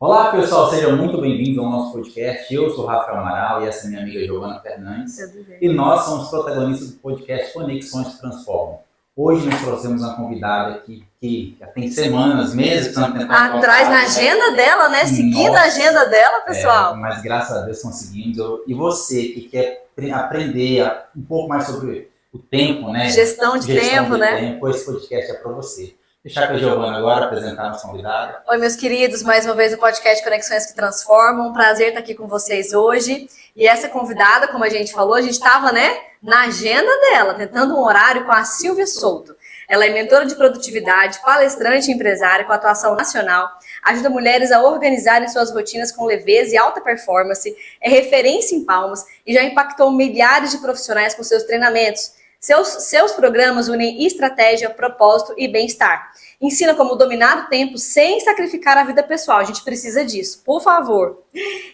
Olá, pessoal, sejam muito bem-vindos ao nosso podcast. Eu sou o Rafael Amaral e essa é minha amiga Giovana Fernandes. E nós somos protagonistas do podcast Conexões que Transformam. Hoje nós trouxemos uma convidada que já tem semanas, meses, que estamos tentando atrás na agenda dela, né? Seguindo a agenda dela, pessoal. Mas graças a Deus conseguimos. E você que quer aprender um pouco mais sobre o tempo, né? Gestão de tempo, né? Esse podcast é para você. Deixar com a Giovana agora apresentar a nossa convidada. Oi, meus queridos, mais uma vez o podcast Conexões que Transformam. Um prazer estar aqui com vocês hoje. E essa convidada, como a gente falou, a gente estava, né, na agenda dela, tentando um horário com a Silvia Souto. Ela é mentora de produtividade, palestrante e empresária com atuação nacional, ajuda mulheres a organizarem suas rotinas com leveza e alta performance, é referência em Palmas e já impactou milhares de profissionais com seus treinamentos. Seus programas unem estratégia, propósito e bem-estar. Ensina como dominar o tempo sem sacrificar a vida pessoal. A gente precisa disso, por favor.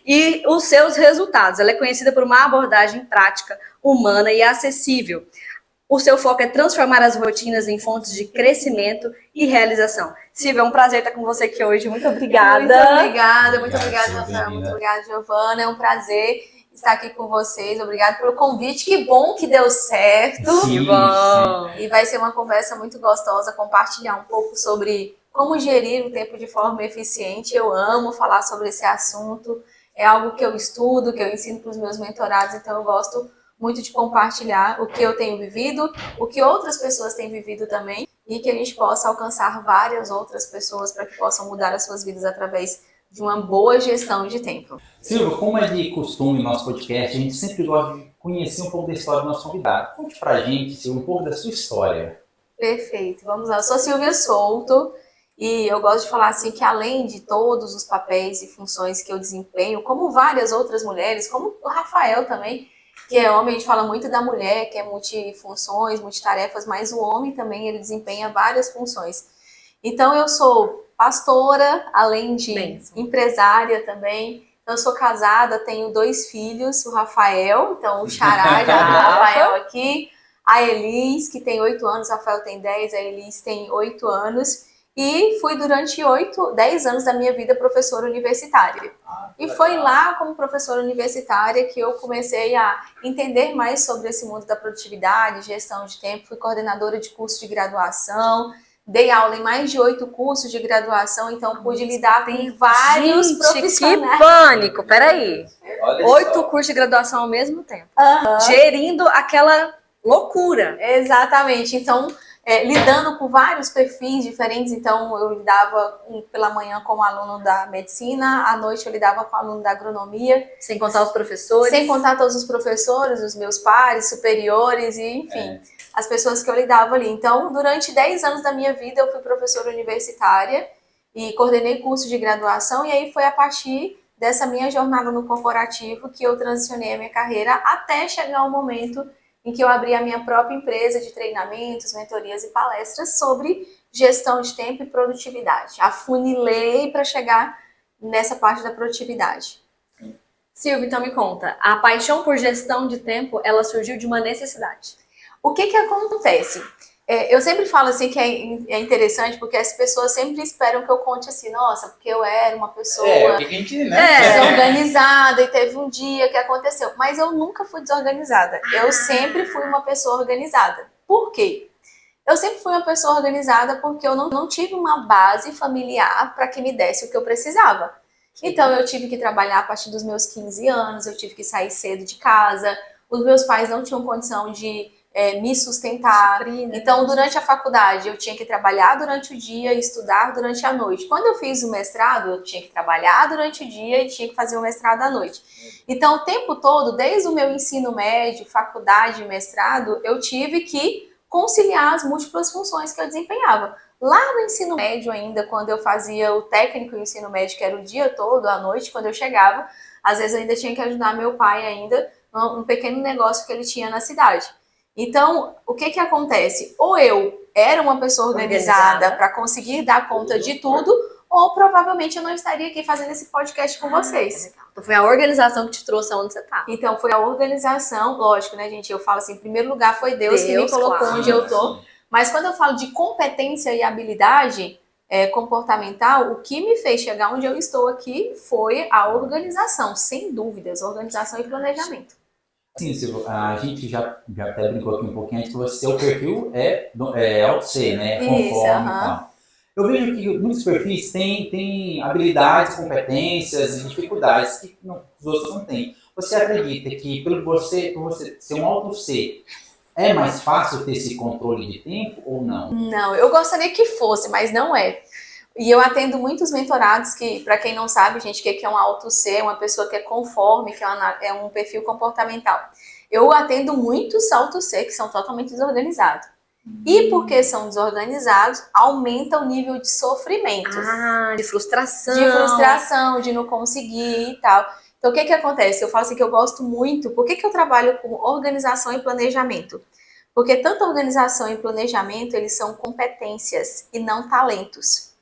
E os seus resultados. Ela é conhecida por uma abordagem prática, humana e acessível. O seu foco é transformar as rotinas em fontes de crescimento e realização. Silvia, é um prazer estar com você aqui hoje. Muito obrigada. Muito obrigada, Rafael. Muito obrigada, Giovana. É um prazer estar aqui com vocês. Obrigada pelo convite. Que bom que deu certo. Sim, bom. E vai ser uma conversa muito gostosa, compartilhar um pouco sobre como gerir o tempo de forma eficiente. Eu amo falar sobre esse assunto. É algo que eu estudo, que eu ensino para os meus mentorados, então eu gosto muito de compartilhar o que eu tenho vivido, o que outras pessoas têm vivido também, e que a gente possa alcançar várias outras pessoas para que possam mudar as suas vidas através de uma boa gestão de tempo. Silvia, como é de costume no nosso podcast, a gente sempre gosta de conhecer um pouco da história do nosso convidado. Conte pra gente, Silvia, um pouco da sua história. Perfeito, vamos lá. Eu sou Silvia Souto e eu gosto de falar assim que além de todos os papéis e funções que eu desempenho, como várias outras mulheres, como o Rafael também, que é homem, a gente fala muito da mulher, que é multifunções, multitarefas, mas o homem também, ele desempenha várias funções. Então, eu sou pastora, além de empresária também. Então, eu sou casada, tenho 2 filhos, o Rafael, então o Xará, já o Rafael aqui, a Elis, que tem 8 anos, o Rafael tem 10, a Elis tem 8 anos. E fui durante 10 anos da minha vida professora universitária. E foi lá, como professora universitária, que eu comecei a entender mais sobre esse mundo da produtividade, gestão de tempo. Fui coordenadora de curso de graduação, dei aula em mais de 8 cursos de graduação, então pude lidar com vários profissionais. Que pânico, peraí. 8 cursos de graduação ao mesmo tempo. Gerindo aquela loucura. Exatamente, então lidando com vários perfis diferentes, então eu lidava pela manhã com o aluno da medicina, à noite eu lidava com o aluno da agronomia. Sem contar os professores. Sem contar todos os professores, os meus pares, superiores e enfim, as pessoas que eu lidava ali. Então, durante 10 anos da minha vida eu fui professora universitária e coordenei curso de graduação e aí foi a partir dessa minha jornada no corporativo que eu transicionei a minha carreira até chegar ao momento em que eu abri a minha própria empresa de treinamentos, mentorias e palestras sobre gestão de tempo e produtividade. Afunilei para chegar nessa parte da produtividade. Silvia, então me conta, a paixão por gestão de tempo, ela surgiu de uma necessidade. O que acontece? Eu sempre falo assim que é interessante porque as pessoas sempre esperam que eu conte assim, nossa, porque eu era uma pessoa desorganizada e teve um dia que aconteceu. Mas eu nunca fui desorganizada. Eu sempre fui uma pessoa organizada. Por quê? Eu sempre fui uma pessoa organizada porque eu não tive uma base familiar para que me desse o que eu precisava. Então eu tive que trabalhar a partir dos meus 15 anos, eu tive que sair cedo de casa, os meus pais não tinham condição de me sustentar. Então, durante a faculdade, eu tinha que trabalhar durante o dia e estudar durante a noite. Quando eu fiz o mestrado, eu tinha que trabalhar durante o dia e tinha que fazer o mestrado à noite. Então, o tempo todo, desde o meu ensino médio, faculdade e mestrado, eu tive que conciliar as múltiplas funções que eu desempenhava. Lá no ensino médio ainda, quando eu fazia o técnico e o ensino médio, que era o dia todo, à noite, quando eu chegava, às vezes eu ainda tinha que ajudar meu pai ainda num pequeno negócio que ele tinha na cidade. Então, o que acontece? Ou eu era uma pessoa organizada para conseguir dar conta de tudo, ou provavelmente eu não estaria aqui fazendo esse podcast com vocês. Então foi a organização que te trouxe aonde você tá. Então foi a organização, lógico, né, gente? Eu falo assim, em primeiro lugar foi Deus que me colocou onde eu tô. Mas quando eu falo de competência e habilidade, comportamental, o que me fez chegar onde eu estou aqui foi a organização, sem dúvidas, organização e planejamento. Sim, a gente já até brincou aqui um pouquinho antes que o seu perfil é auto-C, né? Conforme e tal. Eu vejo que muitos perfis têm habilidades, competências e dificuldades que os outros não têm. Você acredita que por você ser um auto-C, é mais fácil ter esse controle de tempo ou não? Não, eu gostaria que fosse, mas não é. E eu atendo muitos mentorados que, para quem não sabe, gente, o que é um auto-C, uma pessoa que é conforme, que é um perfil comportamental. Eu atendo muitos auto-C que são totalmente desorganizados. E porque são desorganizados, aumenta o nível de sofrimento. De frustração. De frustração, de não conseguir e tal. Então, o que acontece? Eu falo assim que eu gosto muito. Por que eu trabalho com organização e planejamento? Porque tanto organização e planejamento, eles são competências e não talentos.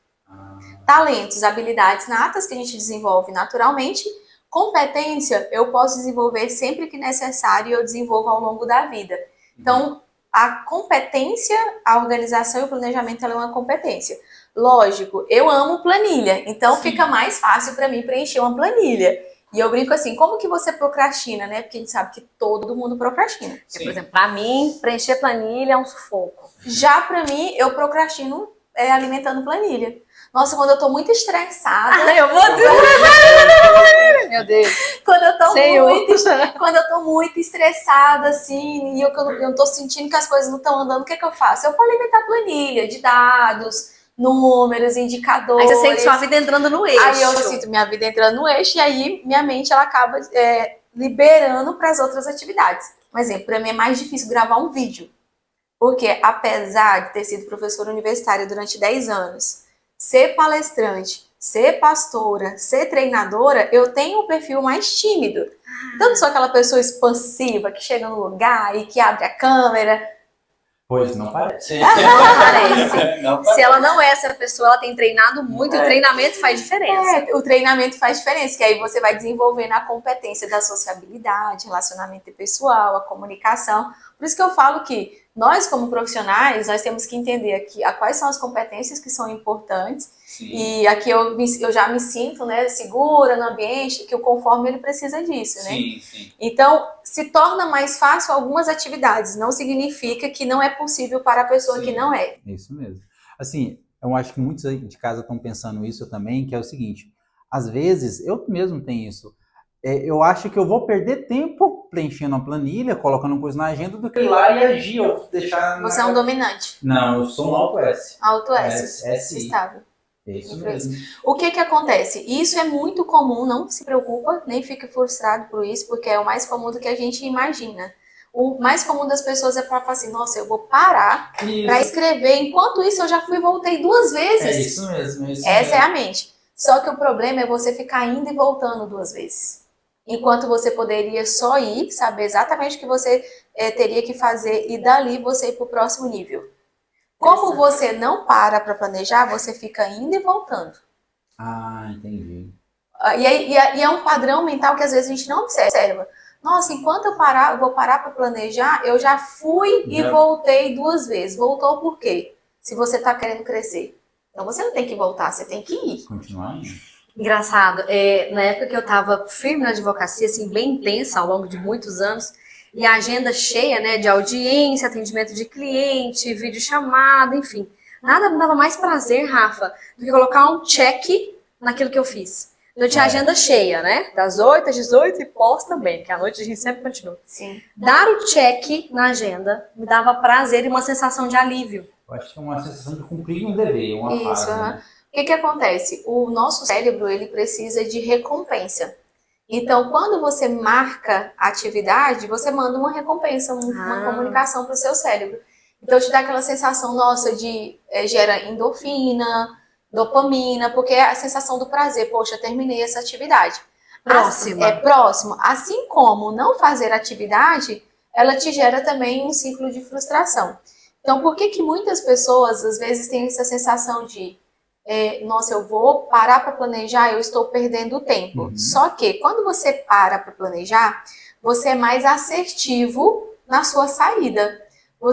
Talentos, habilidades natas que a gente desenvolve naturalmente. Competência, eu posso desenvolver sempre que necessário e eu desenvolvo ao longo da vida. Então, a competência, a organização e o planejamento, ela é uma competência. Lógico, eu amo planilha, então fica mais fácil para mim preencher uma planilha. E eu brinco assim, como que você procrastina, né? Porque a gente sabe que todo mundo procrastina. Por exemplo, para mim, preencher planilha é um sufoco. Já para mim, eu procrastino alimentando planilha. Nossa, quando eu tô muito estressada... eu vou dizer... Meu Deus. Quando eu tô muito estressada, assim, e eu não tô sentindo que as coisas não estão andando, o que eu faço? Eu vou alimentar planilha de dados, números, indicadores. Aí você sente sua vida entrando no eixo. Aí eu sinto minha vida entrando no eixo, e aí minha mente, ela acaba liberando para as outras atividades. Um exemplo, para mim é mais difícil gravar um vídeo. Porque apesar de ter sido professora universitária durante 10 anos, ser palestrante, ser pastora, ser treinadora, eu tenho um perfil mais tímido. Então, não sou aquela pessoa expansiva que chega no lugar e que abre a câmera. Pois não parece. Não parece. Não parece. Se ela não é essa pessoa, ela tem treinado muito, e o treinamento faz diferença. O treinamento faz diferença, que aí você vai desenvolvendo a competência da sociabilidade, relacionamento pessoal, a comunicação. Por isso que eu falo que nós, como profissionais, nós temos que entender aqui quais são as competências que são importantes. Sim. E aqui eu já me sinto, né, segura no ambiente, que o conforme ele precisa disso, né? Sim, sim. Então, se torna mais fácil algumas atividades, não significa que não é possível para a pessoa que não é. Isso mesmo. Assim, eu acho que muitos de casa estão pensando isso também, que é o seguinte, às vezes, eu mesmo tenho isso, eu acho que eu vou perder tempo preenchendo uma planilha, colocando coisa na agenda, do que ir lá e agir, ou deixar... Você é um dominante. Não, eu sou um Auto S. Auto S. Estável. Isso mesmo. O que acontece? Isso é muito comum, não se preocupa, nem fique frustrado por isso, porque é o mais comum do que a gente imagina. O mais comum das pessoas é para falar assim, nossa, eu vou parar para escrever, enquanto isso eu já fui e voltei 2 vezes. É isso mesmo. Essa é a mente. Só que o problema é você ficar indo e voltando 2 vezes. Enquanto você poderia só ir, saber exatamente o que você teria que fazer e dali você ir para o próximo nível. Como você não para planejar, você fica indo e voltando. Ah, entendi. E é um padrão mental que às vezes a gente não observa. Nossa, enquanto eu vou parar para planejar, eu já fui e voltei 2 vezes. Voltou por quê? Se você está querendo crescer. Então você não tem que voltar, você tem que ir. Continuar indo. Engraçado, na época que eu estava firme na advocacia, assim, bem intensa ao longo de muitos anos, e a agenda cheia, né, de audiência, atendimento de cliente, videochamada, enfim. Nada me dava mais prazer, Rafa, do que colocar um check naquilo que eu fiz. Eu tinha agenda cheia, né, das 8 às 18 e pós também, que à noite a gente sempre continua. Sim. Dar o check na agenda me dava prazer e uma sensação de alívio. Eu acho que é uma sensação de cumprir um dever, uma fase, né? O que acontece? O nosso cérebro, ele precisa de recompensa. Então, quando você marca a atividade, você manda uma recompensa, uma comunicação para o seu cérebro. Então, te dá aquela sensação, nossa, gera endorfina, dopamina, porque é a sensação do prazer. Poxa, terminei essa atividade. Próxima. Próximo. Assim como não fazer atividade, ela te gera também um ciclo de frustração. Então, por que muitas pessoas, às vezes, têm essa sensação de nossa, eu vou parar para planejar, eu estou perdendo tempo. Só que quando você para planejar, você é mais assertivo na sua saída.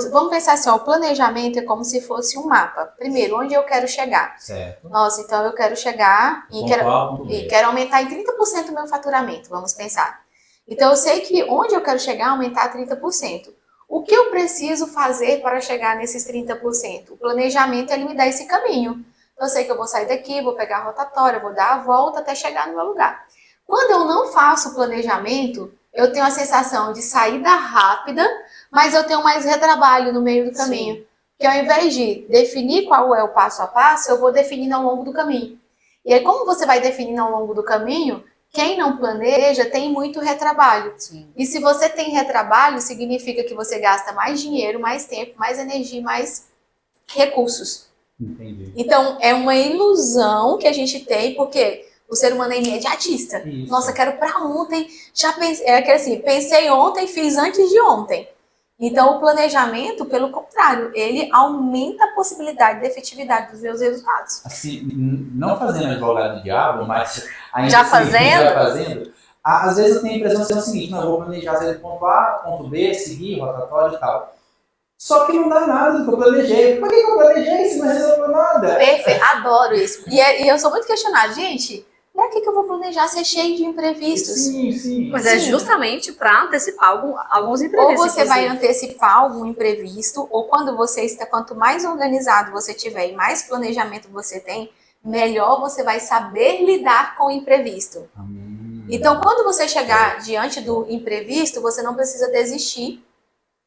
Vamos pensar assim, ó, o planejamento é como se fosse um mapa. Primeiro, onde eu quero chegar? Certo. Nossa, então eu quero chegar e Pontual, quero aumentar em 30% o meu faturamento, vamos pensar. Então eu sei que onde eu quero chegar, aumentar 30%. O que eu preciso fazer para chegar nesses 30%? O planejamento, ele me dá esse caminho. Eu sei que eu vou sair daqui, vou pegar a rotatória, vou dar a volta até chegar no meu lugar. Quando eu não faço o planejamento, eu tenho a sensação de saída rápida, mas eu tenho mais retrabalho no meio do caminho. Sim. Que ao invés de definir qual é o passo a passo, eu vou definindo ao longo do caminho. E aí, como você vai definindo ao longo do caminho, quem não planeja tem muito retrabalho. Sim. E se você tem retrabalho, significa que você gasta mais dinheiro, mais tempo, mais energia, mais recursos. Entendi. Então, é uma ilusão que a gente tem, porque o ser humano é imediatista. Isso. Nossa, quero para ontem. Já pensei, pensei ontem, fiz antes de ontem. Então, o planejamento, pelo contrário, ele aumenta a possibilidade de efetividade dos meus resultados. Assim, não fazendo advogado do diabo, mas ainda já assim, fazendo? Já fazendo, às vezes eu tenho a impressão de ser o seguinte, não, eu vou planejar sair do ponto A, ponto B, seguir, rotatório e tal. Só que não dá nada do que eu planejei. Por que eu planejei se não resolveu nada? Perfeito, adoro isso. E eu sou muito questionada, gente. Pra que eu vou planejar ser cheio de imprevistos? Sim. Mas é justamente para antecipar alguns imprevistos. Ou você vai antecipar algum imprevisto, ou quando você está, quanto mais organizado você tiver e mais planejamento você tem, melhor você vai saber lidar com o imprevisto. Então, quando você chegar diante do imprevisto, você não precisa desistir.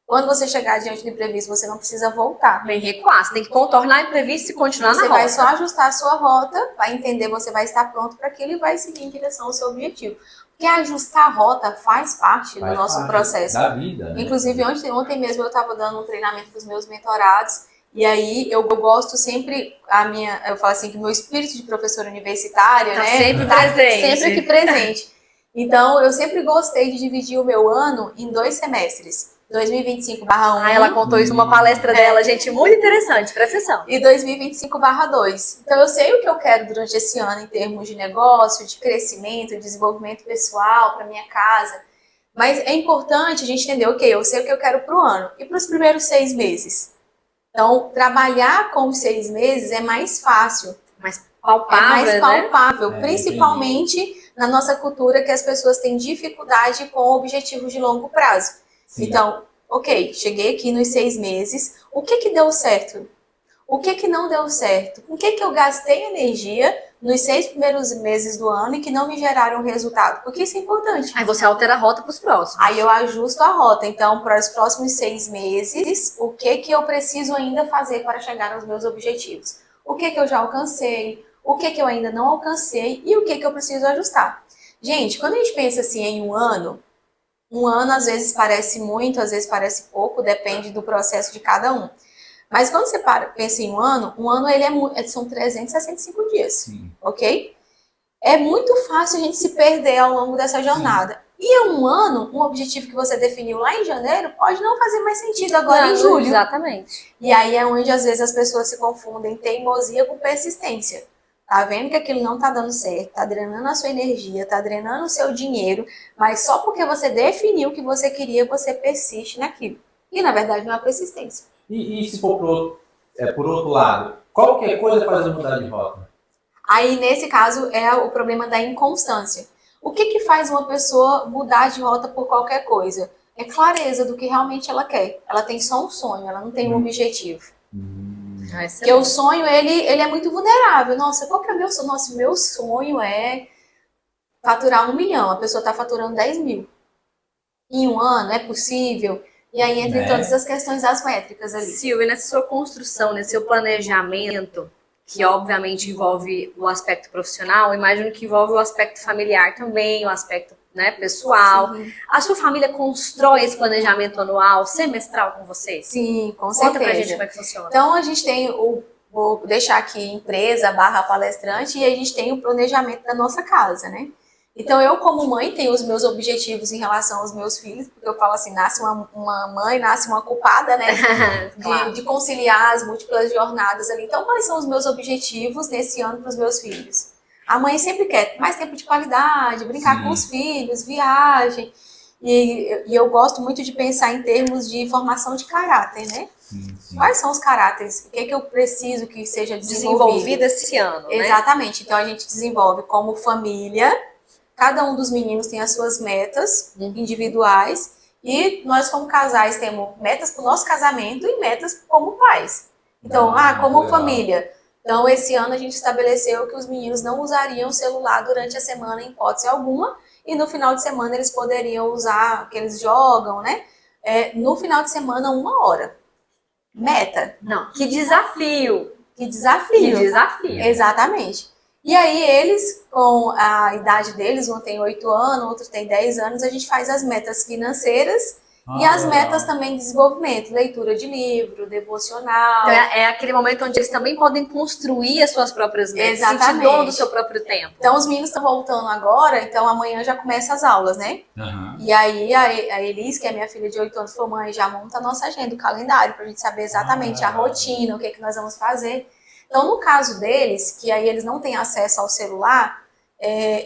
Quando você chegar diante do imprevisto, você não precisa voltar. Nem recuar, você tem que contornar o imprevisto e continuar na rota. Você vai só ajustar a sua rota, vai entender, você vai estar pronto para aquilo e vai seguir em direção ao seu objetivo. Porque ajustar a rota faz parte do nosso processo. Da vida, né? Inclusive, ontem mesmo eu estava dando um treinamento para os meus mentorados, e aí eu gosto sempre, eu falo assim, que o meu espírito de professora universitária, tá, né? Sempre presente. Sempre aqui presente. Então, eu sempre gostei de dividir o meu ano em 2 semestres. 2025/1. Ela contou isso numa palestra dela, gente, muito interessante, presta atenção. E 2025/2. Então, eu sei o que eu quero durante esse ano em termos de negócio, de crescimento, de desenvolvimento pessoal para minha casa. Mas é importante a gente entender, ok, eu sei o que eu quero para o ano. E para os primeiros 6 meses? Então, trabalhar com os 6 meses é mais fácil. Mais palpável, né? Principalmente na nossa cultura, que as pessoas têm dificuldade com objetivos de longo prazo. Sim. Então, ok, cheguei aqui nos 6 meses, o que deu certo? O que não deu certo? Com que eu gastei energia nos 6 primeiros meses do ano e que não me geraram resultado? Porque isso é importante. Aí você altera a rota para os próximos. Aí eu ajusto a rota. Então, para os próximos 6 meses, o que eu preciso ainda fazer para chegar aos meus objetivos? O que eu já alcancei? O que eu ainda não alcancei? E o que eu preciso ajustar? Gente, quando a gente pensa assim em um ano às vezes parece muito, às vezes parece pouco, depende do processo de cada um. Mas quando você pensa em um ano ele são 365 dias, sim. Ok? É muito fácil a gente se perder ao longo dessa jornada. Sim. E um objetivo que você definiu lá em janeiro, pode não fazer mais sentido agora em julho. Exatamente. E aí é onde às vezes as pessoas se confundem teimosia com persistência. Tá vendo que aquilo não tá dando certo, tá drenando a sua energia, tá drenando o seu dinheiro, mas só porque você definiu o que você queria, você persiste naquilo. E na verdade não é persistência. E se for por outro lado, qualquer coisa faz eu mudar de rota? Aí nesse caso é o problema da inconstância. O que faz uma pessoa mudar de rota por qualquer coisa? É clareza do que realmente ela quer. Ela tem só um sonho, ela não tem um objetivo. Porque o sonho, ele é muito vulnerável. Nossa, qual que é o meu sonho? Nossa, meu sonho é faturar 1 milhão. A pessoa está faturando 10 mil. Em um ano, é possível? E aí entra em todas as questões das métricas ali. Silvia, nessa sua construção, nesse seu planejamento, que obviamente envolve o aspecto profissional, imagino que envolve o aspecto familiar também, o aspecto, né, pessoal. Sim. A sua família constrói esse planejamento anual, semestral com vocês? Sim, com certeza. Conta pra gente como é que funciona. Então, a gente tem vou deixar aqui empresa/palestrante, e a gente tem o planejamento da nossa casa, né? Então, eu como mãe tenho os meus objetivos em relação aos meus filhos, porque eu falo assim, nasce uma mãe, nasce uma culpada, né? Claro. de conciliar as múltiplas jornadas ali. Então, quais são os meus objetivos nesse ano para os meus filhos? A mãe sempre quer mais tempo de qualidade, brincar com os filhos, viagem. E eu gosto muito de pensar em termos de formação de caráter, né? Sim, sim. Quais são os caráteres? O que é que eu preciso que seja desenvolvido esse ano, né? Exatamente. Então, a gente desenvolve como família, cada um dos meninos tem as suas metas individuais, e nós, como casais, temos metas para o nosso casamento e metas como pais. Então, como legal. Família. Então, esse ano a gente estabeleceu que os meninos não usariam o celular durante a semana, em hipótese alguma, e no final de semana eles poderiam usar, que eles jogam, né? No final de semana, 1 hora. Meta. Não, que desafio. Que desafio. Que desafio. Exatamente. E aí eles, com a idade deles, um tem 8 anos, outro tem 10 anos, a gente faz as metas financeiras e as metas também de desenvolvimento, leitura de livro, devocional. Então, é aquele momento onde eles também podem construir as suas próprias metas, Exatamente. sentir dono do seu próprio tempo. Então os meninos estão voltando agora, então amanhã já começa as aulas, né? E aí a Elis, que é minha filha de 8 anos, falou: mãe, já monta a nossa agenda, o calendário, pra gente saber exatamente a rotina, o que nós vamos fazer. Então, no caso deles, que aí eles não têm acesso ao celular,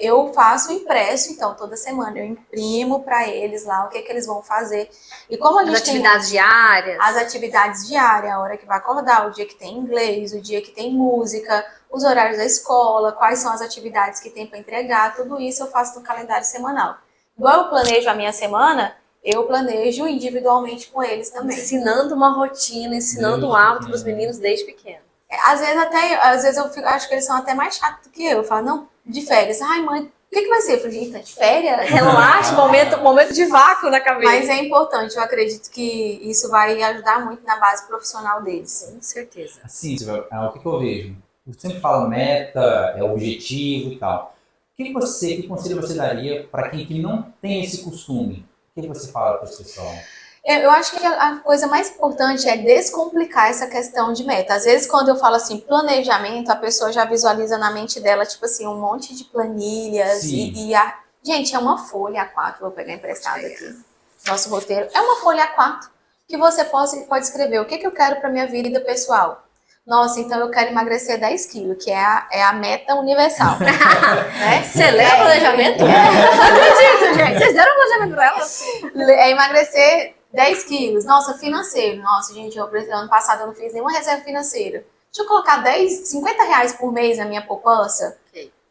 eu faço impresso, então toda semana eu imprimo para eles lá o que eles vão fazer. E como a gente as atividades diárias. As atividades diárias, a hora que vai acordar, o dia que tem inglês, o dia que tem música, os horários da escola, quais são as atividades que tem para entregar, tudo isso eu faço no calendário semanal. Igual eu planejo a minha semana, eu planejo individualmente com eles também. Ensinando uma rotina, ensinando um hábito para os meninos desde pequeno. Às vezes eu acho que eles são até mais chatos do que eu. Eu falo: não, de férias. Ai, mãe, o que vai ser? Eu falo: gente, tá de férias? Relaxa, momento de vácuo na cabeça. Mas é importante, eu acredito que isso vai ajudar muito na base profissional deles. Com certeza. Assim, o que eu vejo? Eu sempre falo meta, objetivo e tal. Que conselho você daria para quem não tem esse costume? O que você fala para esse pessoal? Eu acho que a coisa mais importante é descomplicar essa questão de meta. Às vezes, quando eu falo assim, planejamento, a pessoa já visualiza na mente dela, tipo assim, um monte de planilhas. Gente, é uma folha A4, vou pegar emprestado aqui. Nosso roteiro é uma folha A4 que você pode escrever o que eu quero para minha vida pessoal. Nossa, então eu quero emagrecer 10 quilos, que é a meta universal. Né? Você lê o planejamento? Não acredito, gente. Vocês deram o planejamento pra ela? É emagrecer 10 quilos. Nossa, financeiro. Nossa, gente, ano passado eu não fiz nenhuma reserva financeira. Deixa eu colocar 50 reais por mês na minha poupança.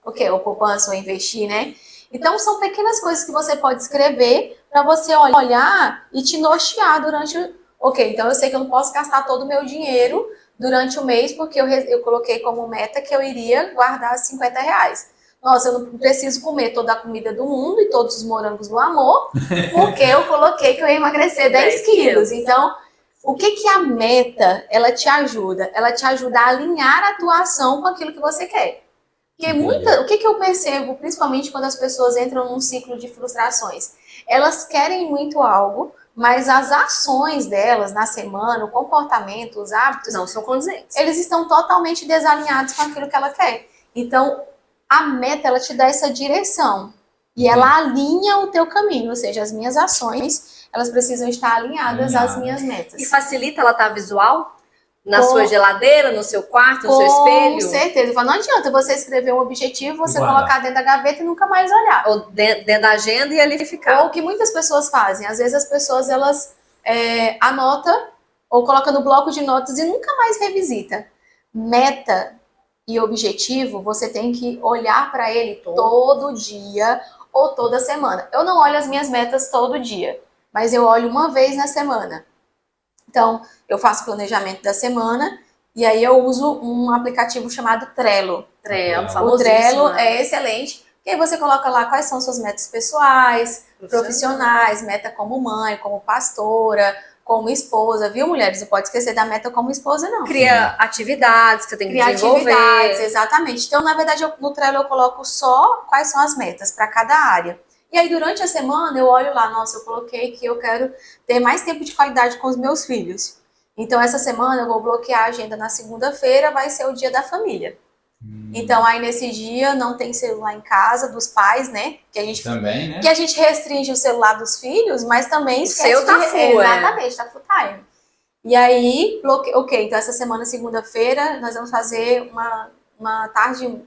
Ou poupança ou investir, né? Então, são pequenas coisas que você pode escrever para você olhar e te nortear durante então eu sei que eu não posso gastar todo o meu dinheiro durante o mês, porque eu coloquei como meta que eu iria guardar 50 reais. Nossa, eu não preciso comer toda a comida do mundo e todos os morangos do amor, porque eu coloquei que eu ia emagrecer 10 quilos. Então, o que a meta, ela te ajuda? Ela te ajuda a alinhar a tua ação com aquilo que você quer. Porque o que eu percebo, principalmente quando as pessoas entram num ciclo de frustrações? Elas querem muito algo, mas as ações delas na semana, o comportamento, os hábitos, não são condizentes. Eles estão totalmente desalinhados com aquilo que ela quer. Então, a meta, ela te dá essa direção. E ela alinha o teu caminho, ou seja, as minhas ações, elas precisam estar alinhadas às minhas metas. E facilita ela estar visual? Na sua geladeira, no seu quarto, no seu espelho? Com certeza. Não adianta você escrever um objetivo, você colocar dentro da gaveta e nunca mais olhar. Ou dentro da agenda e ali ficar. Ou o que muitas pessoas fazem. Às vezes as pessoas, elas anotam ou colocam no bloco de notas e nunca mais revisita. Meta e objetivo, você tem que olhar para ele todo dia ou toda semana. Eu não olho as minhas metas todo dia, mas eu olho uma vez na semana. Então, eu faço planejamento da semana e aí eu uso um aplicativo chamado Trello. O Trello é excelente, porque aí você coloca lá quais são suas metas pessoais, profissionais, meta como mãe, como pastora, como esposa, viu, mulheres? Não pode esquecer da meta como esposa, não. Cria atividades que você tem que desenvolver. Atividades, exatamente. Então, na verdade, no Trello eu coloco só quais são as metas para cada área. E aí, durante a semana, eu olho lá, nossa, eu coloquei que eu quero ter mais tempo de qualidade com os meus filhos. Então, essa semana eu vou bloquear a agenda na segunda-feira, vai ser o dia da família. Então, aí nesse dia não tem celular em casa dos pais, né? Que a gente também, né? Que a gente restringe o celular dos filhos, mas também esquece seu tá full, exatamente, tá full time. E aí, então essa semana, segunda-feira, nós vamos fazer uma tarde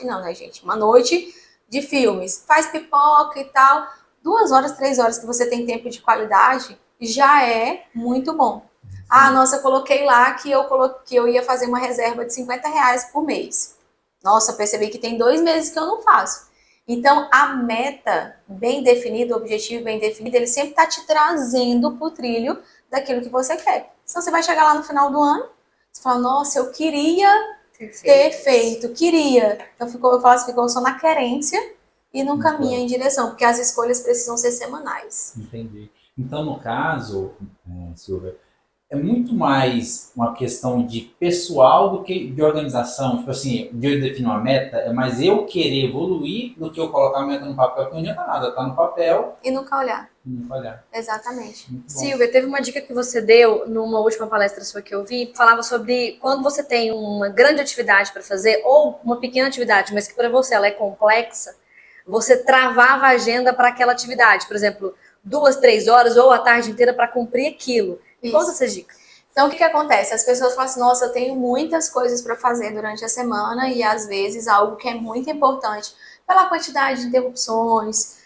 não, né, gente? Uma noite de filmes. Faz pipoca e tal, 2 horas, 3 horas que você tem tempo de qualidade, já é muito bom. Ah, nossa, eu coloquei lá que eu ia fazer uma reserva de R$ 50 por mês. Nossa, percebi que tem 2 meses que eu não faço. Então, a meta bem definida, o objetivo bem definido, ele sempre está te trazendo para o trilho daquilo que você quer. Então, você vai chegar lá no final do ano, você fala, nossa, eu queria ter feito, queria. Então, eu falo assim, ficou só na querência e não caminha em direção, porque as escolhas precisam ser semanais. Entendi. Então, no caso, Silvia, é muito mais uma questão de pessoal do que de organização. Tipo assim, de eu definir uma meta, é mais eu querer evoluir do que eu colocar a meta no papel, que não adianta nada, tá no papel. E nunca olhar. E nunca olhar. Exatamente. Silvia, teve uma dica que você deu numa última palestra sua que eu vi, falava sobre quando você tem uma grande atividade para fazer, ou uma pequena atividade, mas que para você ela é complexa, você travava a agenda para aquela atividade. Por exemplo, 2, 3 horas ou a tarde inteira para cumprir aquilo. Conta essa dica. Então, o que acontece? As pessoas falam assim, nossa, eu tenho muitas coisas para fazer durante a semana e, às vezes, algo que é muito importante pela quantidade de interrupções,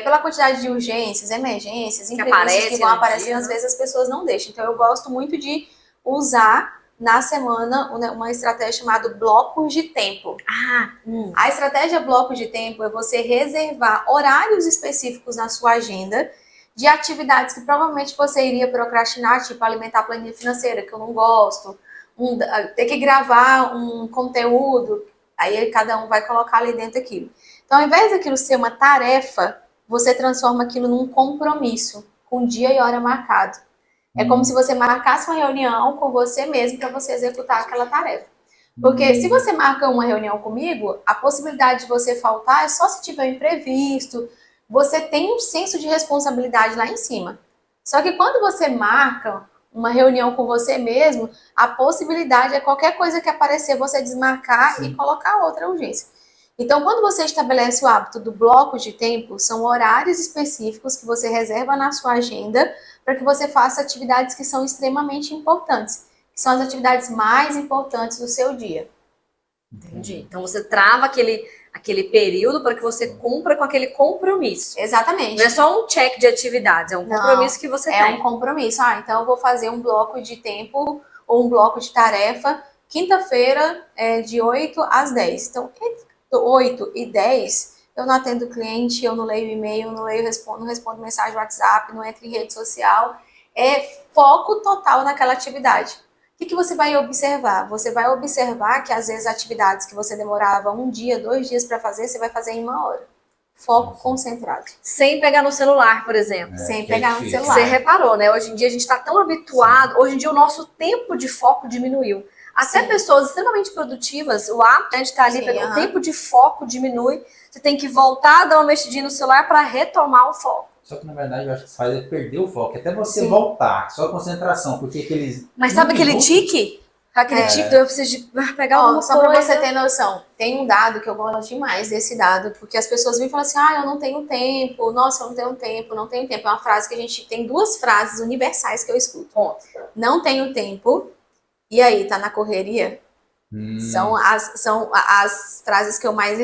pela quantidade de urgências, emergências, imprevistos que vão aparecendo, às vezes as pessoas não deixam. Então, eu gosto muito de usar na semana uma estratégia chamada blocos de tempo. A estratégia blocos de tempo é você reservar horários específicos na sua agenda de atividades que provavelmente você iria procrastinar, tipo alimentar a planilha financeira, que eu não gosto, ter que gravar um conteúdo, aí cada um vai colocar ali dentro aquilo. Então, ao invés daquilo ser uma tarefa, você transforma aquilo num compromisso, com dia e hora marcado. É como se você marcasse uma reunião com você mesmo para você executar aquela tarefa. Porque se você marca uma reunião comigo, a possibilidade de você faltar é só se tiver um imprevisto. Você tem um senso de responsabilidade lá em cima. Só que quando você marca uma reunião com você mesmo, a possibilidade é qualquer coisa que aparecer, você desmarcar e colocar outra urgência. Então, quando você estabelece o hábito do bloco de tempo, são horários específicos que você reserva na sua agenda para que você faça atividades que são extremamente importantes, que são as atividades mais importantes do seu dia. Entendi. Então, você trava aquele período para que você cumpra com aquele compromisso. Exatamente. Não é só um check de atividades, é um compromisso que você tem. É um compromisso. Então eu vou fazer um bloco de tempo ou um bloco de tarefa, quinta-feira, de 8 às 10. Então, entre 8 e 10, eu não atendo cliente, eu não leio e-mail, não respondo mensagem no WhatsApp, não entro em rede social. É foco total naquela atividade. O que você vai observar? Você vai observar que, às vezes, atividades que você demorava 1 dia, 2 dias para fazer, você vai fazer em 1 hora. Foco concentrado. Sem pegar no celular, por exemplo. Sem pegar no celular. Você reparou, né? Hoje em dia a gente está tão habituado, hoje em dia o nosso tempo de foco diminuiu. Até pessoas extremamente produtivas, o hábito de estar ali, o tempo de foco diminui. Você tem que voltar, dar uma mexidinha no celular para retomar o foco. Só que, na verdade, eu acho que isso faz é perder o foco. Até você voltar, só a concentração, porque aqueles... Mas sabe aquele tique? Aquele tique, eu preciso de pegar alguma só coisa. Pra você ter noção, tem um dado que eu gosto demais desse dado, porque as pessoas vêm e falam assim, eu não tenho tempo, nossa, eu não tenho tempo, não tenho tempo. É uma frase que a gente tem 2 frases universais que eu escuto. Não tenho tempo, e aí, tá na correria? São as frases que eu mais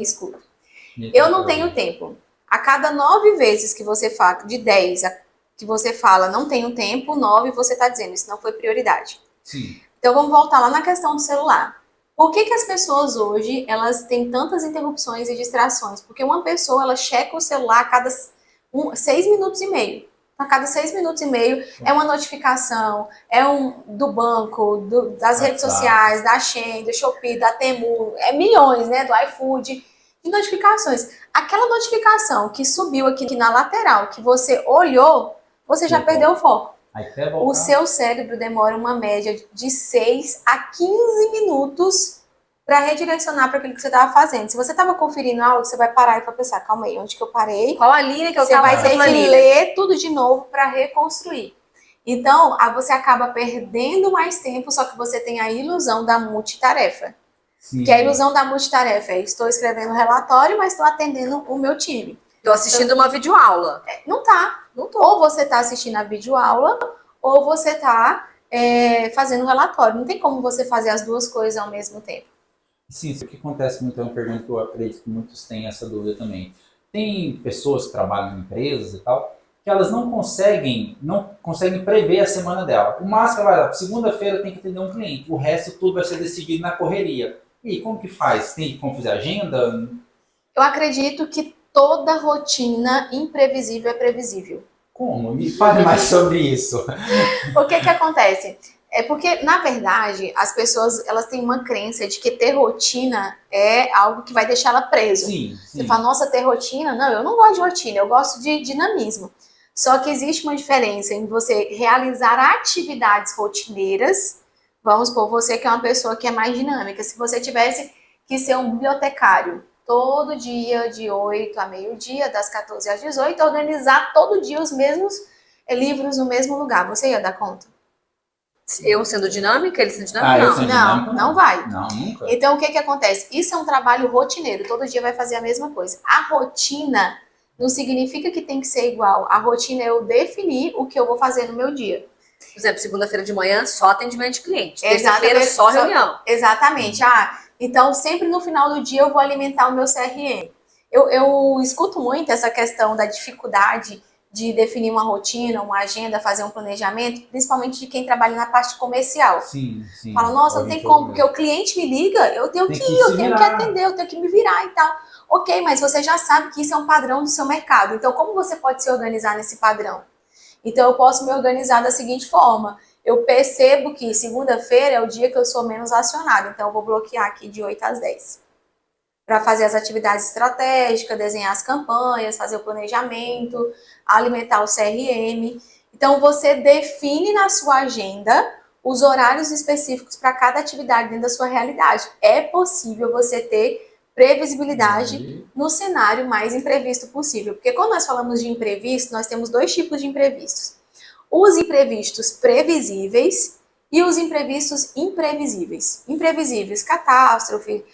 escuto. Eu não tenho tempo. A cada 9 vezes que você fala, de 10 que você fala não tenho tempo, 9 você está dizendo, isso não foi prioridade. Sim. Então vamos voltar lá na questão do celular. Por que as pessoas hoje, elas têm tantas interrupções e distrações? Porque uma pessoa, ela checa o celular a cada 6 minutos e meio. A cada 6 minutos e meio é uma notificação, do banco, das redes sociais, da Shein, do Shopee, da Temu, milhões, né, do iFood, de notificações. Aquela notificação que subiu aqui na lateral, que você olhou, você já perdeu o foco. O seu cérebro demora uma média de 6 a 15 minutos para redirecionar para aquilo que você estava fazendo. Se você estava conferindo algo, você vai parar e vai pensar, calma aí, onde que eu parei? Qual a linha que eu Você vai ter que ler tudo de novo para reconstruir. Então, você acaba perdendo mais tempo, só que você tem a ilusão da multitarefa. Sim. Que a ilusão da multitarefa é, estou escrevendo um relatório, mas estou atendendo o meu time. Estou assistindo uma videoaula. Não tô. Ou você está assistindo a videoaula, ou você está fazendo um relatório. Não tem como você fazer as 2 coisas ao mesmo tempo. Sim, isso que acontece muito, é uma pergunta que eu acredito que muitos têm essa dúvida também. tem pessoas que trabalham em empresas e tal, que elas não conseguem prever a semana dela. O máximo vai lá, segunda-feira tem que atender um cliente, o resto tudo vai ser decidido na correria. E como que faz? Tem como fazer agenda? Eu acredito que toda rotina imprevisível é previsível. Como? Me fale mais sobre isso. O que acontece? É porque, na verdade, as pessoas elas têm uma crença de que ter rotina é algo que vai deixar ela preso. Sim. Você fala, nossa, ter rotina? Não, eu não gosto de rotina, eu gosto de dinamismo. Só que existe uma diferença em você realizar atividades rotineiras. Vamos supor, você que é uma pessoa que é mais dinâmica. Se você tivesse que ser um bibliotecário todo dia, de 8 a meio-dia, das 14 às 18, organizar todo dia os mesmos livros no mesmo lugar, você ia dar conta? Eu sendo dinâmica, ele sendo dinâmico, não vai. Não, nunca. Então, o que acontece? Isso é um trabalho rotineiro, todo dia vai fazer a mesma coisa. A rotina não significa que tem que ser igual. A rotina é eu definir o que eu vou fazer no meu dia. Por exemplo, segunda-feira de manhã, só atendimento de cliente. Terça-feira, só reunião. Exatamente. Então sempre no final do dia eu vou alimentar o meu CRM. Eu escuto muito essa questão da dificuldade de definir uma rotina, uma agenda, fazer um planejamento, principalmente de quem trabalha na parte comercial. Sim. Fala, nossa, não tem como, porque o cliente me liga, eu tenho que ir, eu tenho que atender, eu tenho que me virar e tal. Ok, mas você já sabe que isso é um padrão do seu mercado. Então, como você pode se organizar nesse padrão? Então, eu posso me organizar da seguinte forma. Eu percebo que segunda-feira é o dia que eu sou menos acionada. Então, eu vou bloquear aqui de 8 às 10. Para fazer as atividades estratégicas, desenhar as campanhas, fazer o planejamento, alimentar o CRM. Então, você define na sua agenda os horários específicos para cada atividade dentro da sua realidade. É possível você ter previsibilidade no cenário mais imprevisto possível. Porque quando nós falamos de imprevisto, nós temos 2 tipos de imprevistos. Os imprevistos previsíveis e os imprevistos imprevisíveis. Imprevisíveis, catástrofe,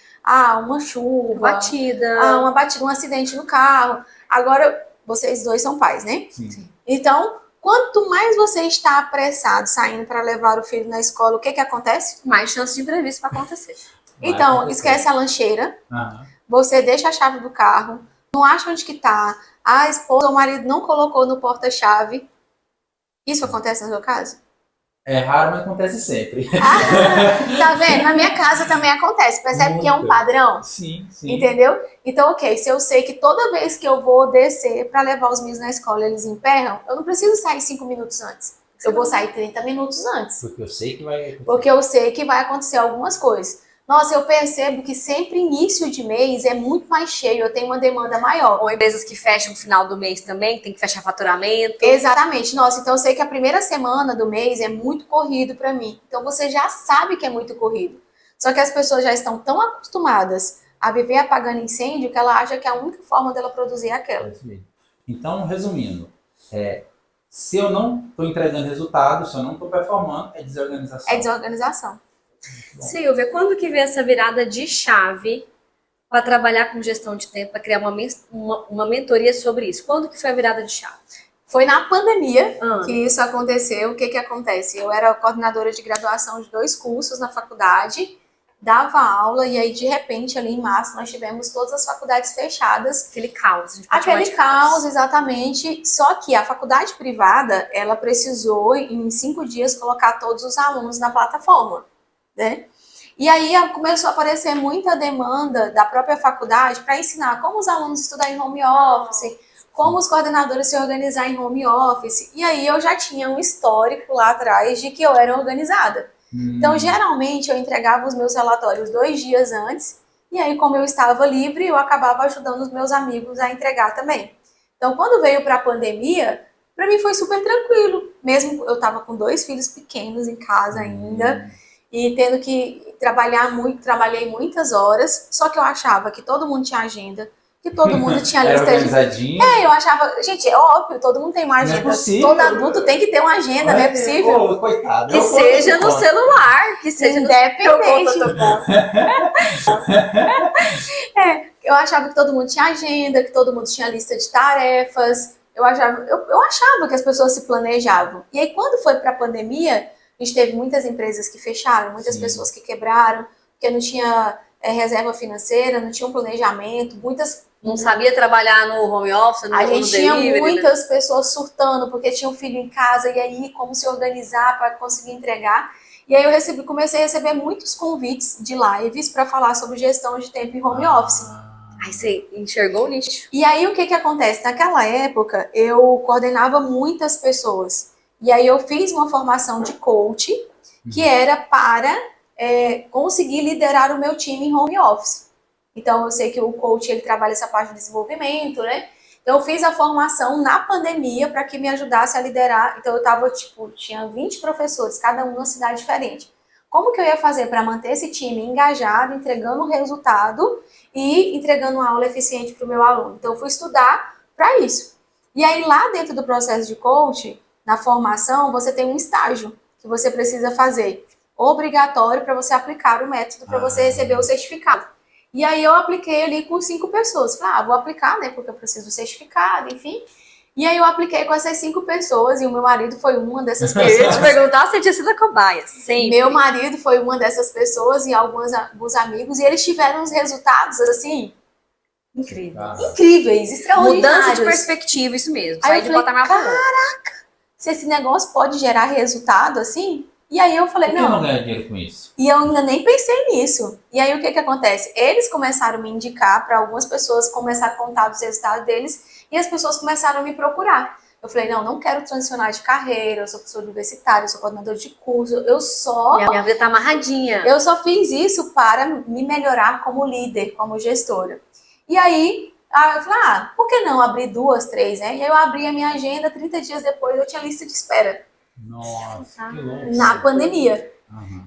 uma chuva, uma batida, um acidente no carro. Agora, vocês dois são pais, né? Sim. Então, quanto mais você está apressado saindo para levar o filho na escola, o que acontece? Mais chance de imprevisto para acontecer. Então, esquece a lancheira, você deixa a chave do carro, não acha onde que tá, a esposa ou o marido não colocou no porta-chave. Isso acontece no seu caso? É raro, mas acontece sempre. Tá vendo? Na minha casa também acontece. Percebe que é um padrão? Sim. Entendeu? Então, ok, se eu sei que toda vez que eu vou descer para levar os meninos na escola, eles emperram, eu não preciso sair 5 minutos antes. Eu vou sair 30 minutos antes. Porque eu sei que vai acontecer. Porque eu sei que vai acontecer algumas coisas. Nossa, eu percebo que sempre início de mês é muito mais cheio, eu tenho uma demanda maior. Ou empresas que fecham no final do mês também, tem que fechar faturamento. Exatamente. Nossa, então eu sei que a primeira semana do mês é muito corrido para mim. Então você já sabe que é muito corrido. Só que as pessoas já estão tão acostumadas a viver apagando incêndio que ela acha que a única forma dela produzir é aquela. Então, resumindo, se eu não estou entregando resultado, se eu não estou performando, é desorganização. É desorganização. Silvia, quando que vem essa virada de chave para trabalhar com gestão de tempo, para criar uma mentoria sobre isso? Quando que foi a virada de chave? Foi na pandemia que isso aconteceu. O que acontece? Eu era coordenadora de graduação de 2 cursos na faculdade, dava aula e aí de repente ali em março nós tivemos todas as faculdades fechadas. Aquele caos. Aquele caos, exatamente. Só que a faculdade privada, ela precisou em 5 dias colocar todos os alunos na plataforma, né? E aí começou a aparecer muita demanda da própria faculdade para ensinar como os alunos estudar em home office, como os coordenadores se organizar em home office. E aí eu já tinha um histórico lá atrás de que eu era organizada. Então, geralmente, eu entregava os meus relatórios 2 dias antes, e aí, como eu estava livre, eu acabava ajudando os meus amigos a entregar também. Então, quando veio para a pandemia, para mim foi super tranquilo. Mesmo eu estava com 2 filhos pequenos em casa ainda, e tendo que trabalhar muito, trabalhei muitas horas, só que eu achava que todo mundo tinha agenda, que todo mundo tinha lista organizadinho. Eu achava, gente, é óbvio, todo mundo tem uma agenda. Todo adulto tem que ter uma agenda, não é possível. Coitado. Que seja no celular, que seja independente. Eu achava que todo mundo tinha agenda, que todo mundo tinha lista de tarefas. Eu achava que as pessoas se planejavam. E aí, quando foi para a pandemia, a gente teve muitas empresas que fecharam, muitas pessoas que quebraram, porque não tinha reserva financeira, não tinha um planejamento, muitas Não sabia trabalhar no home office, A gente tinha delivery, muitas pessoas surtando porque tinha um filho em casa e aí como se organizar para conseguir entregar. E aí eu comecei a receber muitos convites de lives para falar sobre gestão de tempo em home office. Aí você enxergou o nicho. E aí o que acontece? Naquela época eu coordenava muitas pessoas. E aí eu fiz uma formação de coach que era para conseguir liderar o meu time em home office. Então eu sei que o coach ele trabalha essa parte de desenvolvimento, né? Então eu fiz a formação na pandemia para que me ajudasse a liderar. Então eu tava, tinha 20 professores, cada um numa cidade diferente. Como que eu ia fazer para manter esse time engajado, entregando resultado e entregando uma aula eficiente para o meu aluno? Então eu fui estudar para isso. E aí lá dentro do processo de coach, na formação, você tem um estágio que você precisa fazer, obrigatório para você aplicar o método, para você receber o certificado. E aí eu apliquei ali com 5 pessoas. Falei, vou aplicar, né, porque eu preciso do certificado, enfim. E aí eu apliquei com essas 5 pessoas e o meu marido foi uma dessas pessoas. Eu ia te perguntar se tinha sido a cobaia. Sempre. Meu marido foi uma dessas pessoas e alguns amigos, e eles tiveram os resultados, assim, incríveis, extraordinários. Mudança de perspectiva, isso mesmo. Aí eu falei, caraca, se esse negócio pode gerar resultado, assim... E aí eu falei, por que eu não ganho dinheiro com isso? E eu ainda nem pensei nisso. E aí o que acontece? Eles começaram a me indicar para algumas pessoas, começaram a contar os resultados deles, e as pessoas começaram a me procurar. Eu falei, não quero transicionar de carreira, eu sou professora universitária, eu sou coordenadora de curso, Minha vida tá amarradinha. Eu só fiz isso para me melhorar como líder, como gestora. E aí, eu falei, por que não abrir 2, 3, né? E aí eu abri a minha agenda, 30 dias depois eu tinha lista de espera. Nossa, que louco. Na pandemia.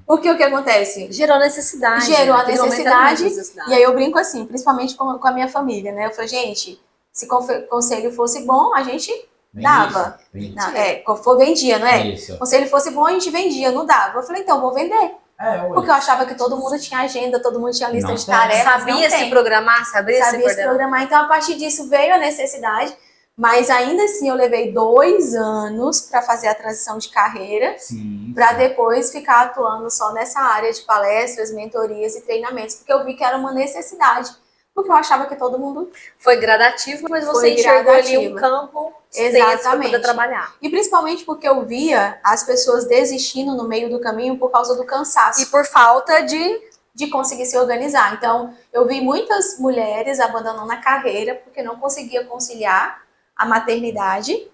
Porque o que acontece? Gerou necessidade. Gerou a necessidade. E aí eu brinco assim, principalmente com a minha família, né? Eu falei, gente, se conselho fosse bom, a gente dava. Vendia, não é? Isso. Conselho fosse bom, a gente vendia, não dava. Eu falei, então, vou vender. Porque eu achava que todo mundo tinha agenda, todo mundo tinha lista de tarefas. Sabia se programar, sabia se programar. Então, a partir disso veio a necessidade. Mas ainda assim eu levei 2 anos para fazer a transição de carreira, para depois ficar atuando só nessa área de palestras, mentorias e treinamentos, porque eu vi que era uma necessidade, porque eu achava que todo mundo... Foi gradativo, mas você enxergou ali um campo extenso para poder trabalhar. E principalmente porque eu via as pessoas desistindo no meio do caminho por causa do cansaço. E por falta de conseguir se organizar. Então, eu vi muitas mulheres abandonando a carreira porque não conseguia conciliar a maternidade,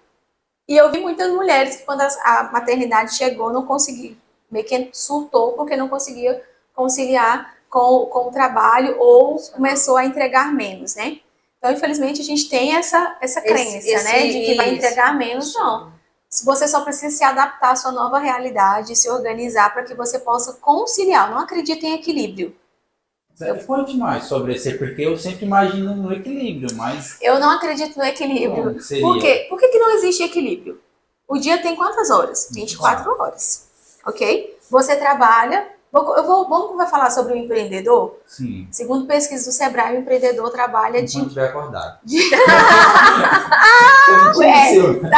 e eu vi muitas mulheres que quando a maternidade chegou não conseguiu, meio que surtou porque não conseguia conciliar com o trabalho ou começou a entregar menos, né? Então, infelizmente, a gente tem essa crença, né, de que vai entregar menos, não. Você só precisa se adaptar à sua nova realidade, se organizar para que você possa conciliar. Eu não acredito em equilíbrio. Conte mais sobre isso, porque eu sempre imagino no equilíbrio, mas... Eu não acredito no equilíbrio. Por quê? Por que não existe equilíbrio? O dia tem quantas horas? 24 horas, ok? Você trabalha... Vamos falar sobre o empreendedor? Sim. Segundo pesquisa do Sebrae, o empreendedor trabalha Enquanto estiver acordado.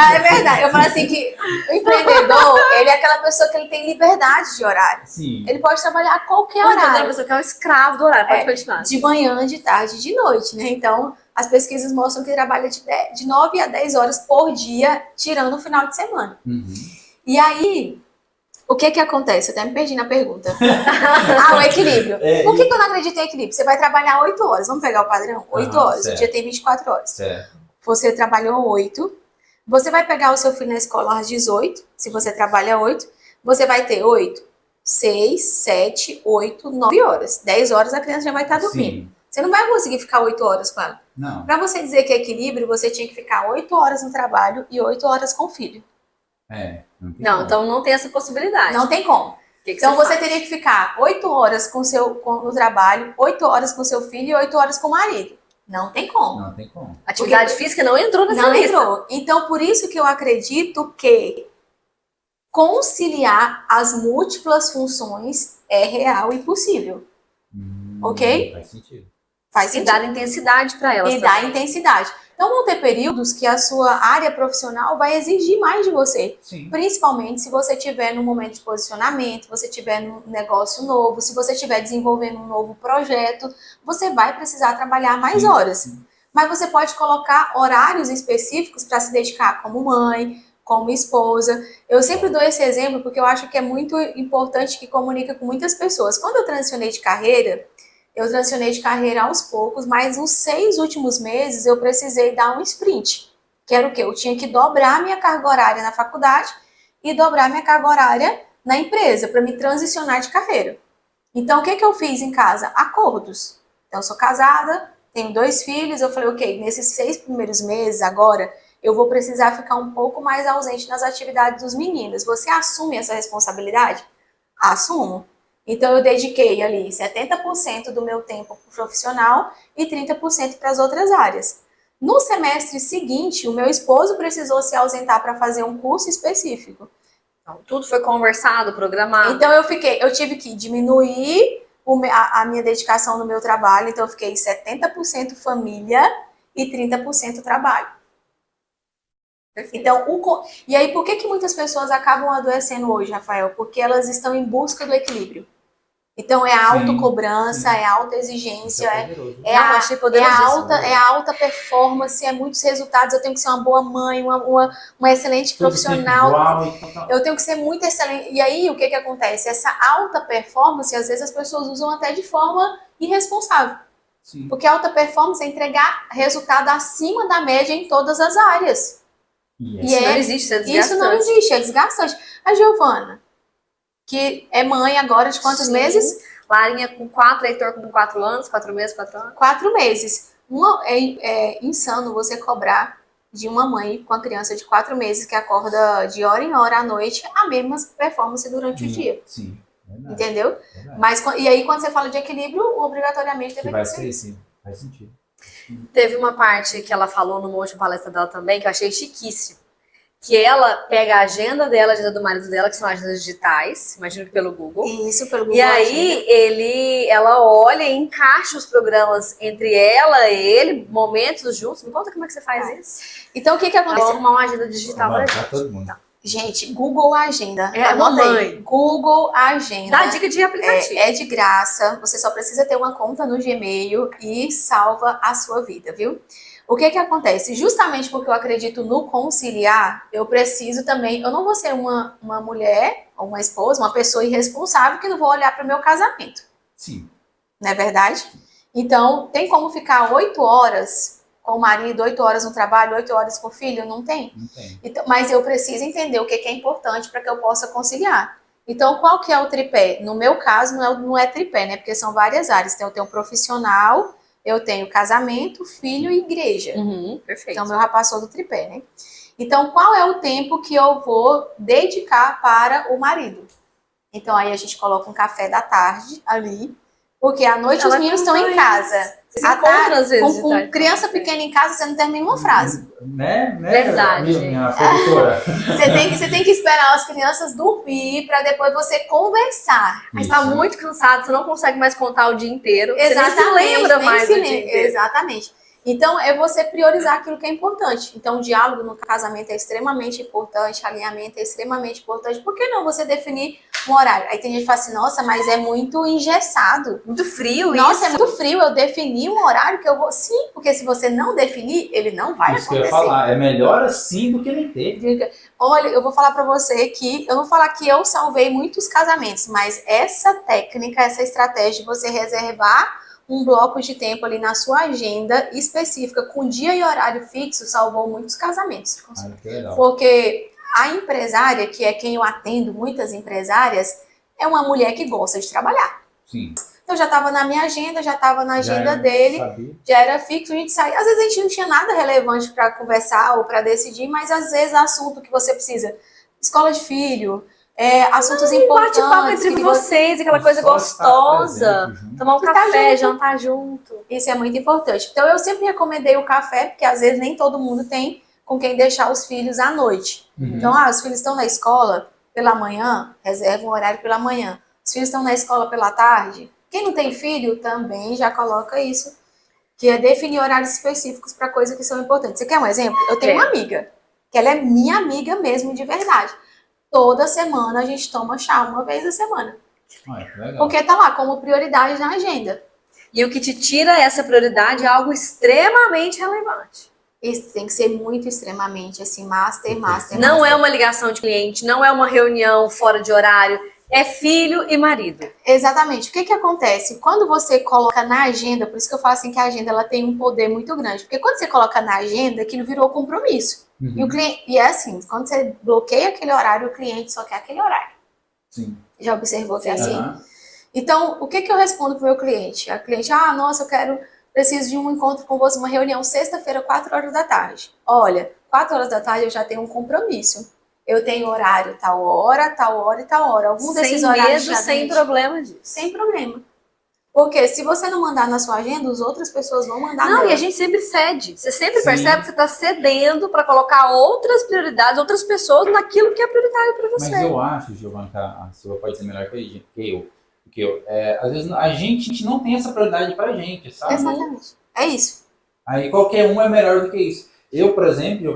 É verdade. Eu falo assim que o empreendedor, ele é aquela pessoa que ele tem liberdade de horário. Sim. Ele pode trabalhar a qualquer horário. A pessoa que é um escravo do horário, pode continuar. De manhã, de tarde, de noite, né? Então, as pesquisas mostram que trabalha de 9 a 10 horas por dia, tirando o final de semana. E aí... O que acontece? Eu até me perdi na pergunta. O equilíbrio. Por que eu não acredito em equilíbrio? Você vai trabalhar 8 horas. Vamos pegar o padrão? 8 horas. Certo. O dia tem 24 horas. Certo. Você trabalhou 8. Você vai pegar o seu filho na escola às 18. Se você trabalha 8. Você vai ter 8, 6, 7, 8, 9 horas. 10 horas a criança já vai estar dormindo. Sim. Você não vai conseguir ficar 8 horas com ela. Não. Para você dizer que é equilíbrio, você tinha que ficar 8 horas no trabalho e 8 horas com o filho. Não, então não tem essa possibilidade. Não tem como. Então você teria que ficar 8 horas no trabalho, 8 horas com seu filho e 8 horas com o marido. Não tem como. Não tem como. Atividade física não entrou nessa lista. Não entrou. Então, por isso que eu acredito que conciliar as múltiplas funções é real e possível. Ok? Faz sentido. Faz sentido. E dar intensidade para elas. E dar intensidade. Então vão ter períodos que a sua área profissional vai exigir mais de você. Sim. Principalmente se você estiver num momento de posicionamento, você estiver num negócio novo, se você estiver desenvolvendo um novo projeto, você vai precisar trabalhar mais horas. Mas você pode colocar horários específicos para se dedicar como mãe, como esposa. Eu sempre dou esse exemplo porque eu acho que é muito importante, que comunica com muitas pessoas. Quando eu transicionei de carreira aos poucos, mas os 6 últimos meses eu precisei dar um sprint. Que era o quê? Eu tinha que dobrar minha carga horária na faculdade e dobrar minha carga horária na empresa para me transicionar de carreira. Então, o que eu fiz em casa? Acordos. Então, eu sou casada, tenho 2 filhos, eu falei, ok, nesses 6 primeiros meses agora, eu vou precisar ficar um pouco mais ausente nas atividades dos meninos. Você assume essa responsabilidade? Assumo. Então, eu dediquei ali 70% do meu tempo para o profissional e 30% para as outras áreas. No semestre seguinte, o meu esposo precisou se ausentar para fazer um curso específico. Então, tudo foi conversado, programado. Então, eu tive que diminuir a minha dedicação no meu trabalho. Então, eu fiquei 70% família e 30% trabalho. Então, e aí, por que muitas pessoas acabam adoecendo hoje, Rafael? Porque elas estão em busca do equilíbrio. Então, é a autocobrança, é a alta exigência, é a alta performance, é muitos resultados. Eu tenho que ser uma boa mãe, uma excelente profissional. Eu tenho que ser muito excelente. E aí, o que acontece? Essa alta performance, às vezes, as pessoas usam até de forma irresponsável. Sim. Porque a alta performance é entregar resultado acima da média em todas as áreas. Isso não existe, é desgastante. Isso não existe, é desgastante. A Giovana, que é mãe agora de quantos meses? Larinha com 4, Heitor com 4 anos, 4 meses, 4 anos. 4 meses. É insano você cobrar de uma mãe com a criança de 4 meses que acorda de hora em hora à noite a mesma performance durante o dia. Sim. Verdade, entendeu? Verdade. Mas, e aí, quando você fala de equilíbrio, obrigatoriamente deveria ser isso. Sim, faz sentido. Teve uma parte que ela falou numa última palestra dela também, que eu achei chiquíssimo. Que ela pega a agenda dela, a agenda do marido dela, que são agendas digitais, imagino que pelo Google. Isso, pelo Google. E aí ela olha e encaixa os programas entre ela e ele, momentos juntos. Me conta como é que você faz isso. Então, o que acontece? Vamos arrumar uma agenda digital pra gente. Todo mundo. Gente, Google Agenda. É, mamãe. Google Agenda. Dá dica de aplicativo. É de graça. Você só precisa ter uma conta no Gmail e salva a sua vida, viu? O que acontece? Justamente porque eu acredito no conciliar, eu preciso também... Eu não vou ser uma mulher, ou uma esposa, uma pessoa irresponsável que não vou olhar para o meu casamento. Sim. Não é verdade? Então, tem como ficar 8 horas com o marido, 8 horas no trabalho, 8 horas com o filho? Não tem. Não tem. Então, mas eu preciso entender o que é importante para que eu possa conciliar. Então, qual que é o tripé? No meu caso, não é tripé, né? Porque são várias áreas. Então, eu tenho profissional... Eu tenho casamento, filho e igreja. Perfeito. Então, meu já passou do tripé, né? Então, qual é o tempo que eu vou dedicar para o marido? Então, aí a gente coloca um café da tarde ali, porque à noite os meninos estão em casa. À tarde, às vezes, com criança pequena em casa, você não termina uma frase. Né? Verdade. Minha produtora. Você tem que esperar as crianças dormir para depois você conversar. Mas tá muito cansado, você não consegue mais contar o dia inteiro. Exatamente, você nem se lembra mais do dia inteiro. Exatamente. Então, é você priorizar aquilo que é importante. Então, o diálogo no casamento é extremamente importante, alinhamento é extremamente importante. Por que não você definir um horário? Aí tem gente que fala assim, nossa, mas é muito engessado. Muito frio isso. Nossa, é muito frio, eu defini um horário que eu vou... Sim, porque se você não definir, ele não vai isso acontecer. Que eu ia falar, é melhor assim do que nem ter. Olha, eu vou falar pra você que... Eu não vou falar que eu salvei muitos casamentos, mas essa técnica, essa estratégia de você reservar um bloco de tempo ali na sua agenda específica, com dia e horário fixo, salvou muitos casamentos. Que legal. Porque a empresária, que é quem eu atendo, muitas empresárias, é uma mulher que gosta de trabalhar. Sim. Então já estava na minha agenda, já estava na agenda dele, sabia. Já era fixo, a gente saía. Às vezes a gente não tinha nada relevante para conversar ou para decidir, mas às vezes assunto que você precisa, escola de filho, assuntos importantes. Bate-papo entre vocês, aquela coisa gostosa. Tomar um café, jantar junto. Isso é muito importante. Então, eu sempre recomendei o café, porque às vezes nem todo mundo tem com quem deixar os filhos à noite. Então, os filhos estão na escola pela manhã, reserva um horário pela manhã. Os filhos estão na escola pela tarde. Quem não tem filho também já coloca isso, que é definir horários específicos para coisas que são importantes. Você quer um exemplo? Eu tenho uma amiga, que ela é minha amiga mesmo de verdade. Toda semana a gente toma chá, uma vez a semana. Legal. Porque tá lá como prioridade na agenda. E o que te tira essa prioridade é algo extremamente relevante. Isso tem que ser muito extremamente, assim, master. Não é uma ligação de cliente, não é uma reunião fora de horário, é filho e marido. Exatamente. O que acontece? Quando você coloca na agenda, por isso que eu falo assim que a agenda ela tem um poder muito grande, porque quando você coloca na agenda, aquilo virou compromisso. E o cliente, e é assim, quando você bloqueia aquele horário, o cliente só quer aquele horário. Sim. Já observou que é assim? Aham. Então, o que eu respondo pro meu cliente? A cliente, nossa, preciso de um encontro com você, uma reunião sexta-feira, 4 horas da tarde. Olha, 4 horas da tarde eu já tenho um compromisso. Eu tenho horário tal hora e tal hora. Algum desses horários Sem medo, sem problema disso. Sem problema. Porque se você não mandar na sua agenda, as outras pessoas vão mandar Não, nela. e a gente sempre cede. Você sempre Sim. percebe que você está cedendo para colocar outras prioridades, outras pessoas naquilo que é prioritário para você. Mas eu acho, Giovana, que a Silvia pode ser melhor que eu. Porque às vezes a gente não tem essa prioridade pra gente, sabe? Exatamente. É isso. Aí qualquer um é melhor do que isso. Eu, por exemplo,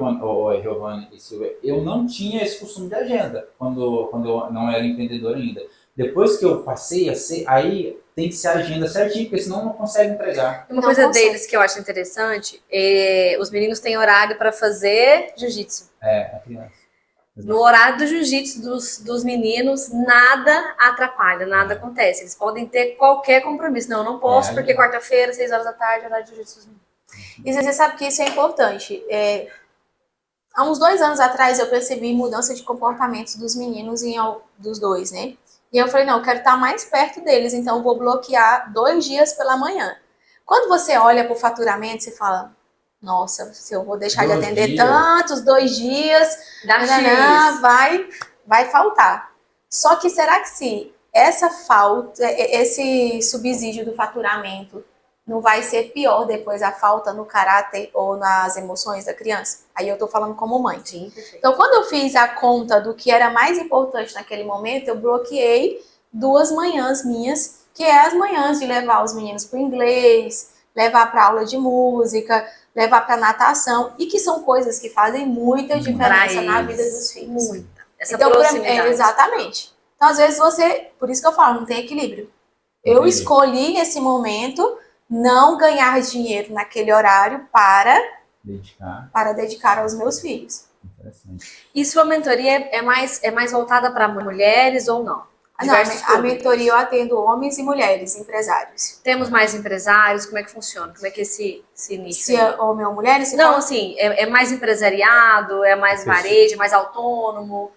Giovana e Silvia, eu não tinha esse costume de agenda quando eu não era empreendedor ainda. Depois que eu passei a ser, aí tem que ser a agenda certinho, porque senão não consegue entregar. Uma Não coisa consegue. deles que eu acho interessante é os meninos têm horário para fazer jiu-jitsu. A criança. No horário do jiu-jitsu dos meninos, nada atrapalha, nada acontece. Eles podem ter qualquer compromisso. Não, eu não posso, porque quarta-feira, 6 horas da tarde, horário de jiu-jitsu dos meninos. E você sabe que isso é importante. Há uns 2 anos atrás eu percebi mudança de comportamentos dos meninos dos dois, né? E eu falei, não, eu quero estar mais perto deles, então eu vou bloquear 2 dias pela manhã. Quando você olha para o faturamento, você fala, nossa, se eu vou deixar de 2 atender dias. tantos, 2 dias, Dá X. vai faltar. Só que será que se essa falta, esse subsídio do faturamento não vai ser pior depois a falta no caráter ou nas emoções da criança? Aí eu tô falando como mãe. Sim, perfeito. Então, quando eu fiz a conta do que era mais importante naquele momento, eu bloqueei 2 manhãs minhas, que é as manhãs de levar os meninos para o inglês, levar para aula de música, levar para natação, e que são coisas que fazem muita diferença na vida dos filhos. Muita. Essa Então, proximidade. exatamente. Então, às vezes por isso que eu falo, não tem equilíbrio. Eu escolhi nesse momento não ganhar dinheiro naquele horário para dedicar aos meus filhos. Interessante. E sua mentoria é mais voltada para mulheres ou não? Não, a mentoria eu atendo homens e mulheres, empresários. Temos mais empresários? Como é que funciona? Como é que esse nicho? Se é homem ou mulher? Não, assim, é mais empresariado, é mais varejo, é mais autônomo?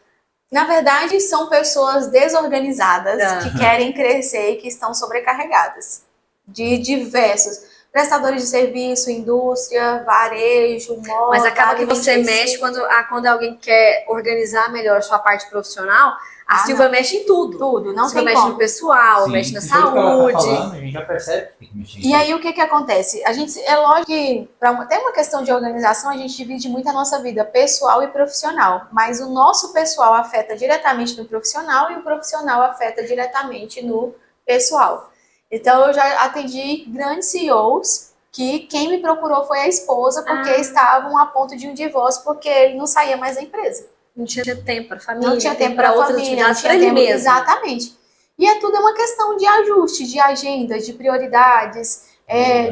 Na verdade, são pessoas desorganizadas que querem crescer e que estão sobrecarregadas. De diversos prestadores de serviço, indústria, varejo, moda. Mas acaba que você mexe quando alguém quer organizar melhor a sua parte profissional. A Silvia mexe em tudo. Tudo, não Silvia tem mexe como. no pessoal, Sim, mexe na tudo que ela tá saúde. falando, a gente já percebe que tem que mexer. E aí o que acontece? A gente, é lógico que para até uma questão de organização a gente divide muito a nossa vida pessoal e profissional, mas o nosso pessoal afeta diretamente no profissional e o profissional afeta diretamente no pessoal. Então eu já atendi grandes CEOs que quem me procurou foi a esposa porque estavam a ponto de um divórcio porque ele não saía mais da empresa. Não tinha tempo para família, Não tinha tempo para outras atividades, para ele mesmo. Exatamente. E tudo é uma questão de ajuste, de agenda, de prioridades,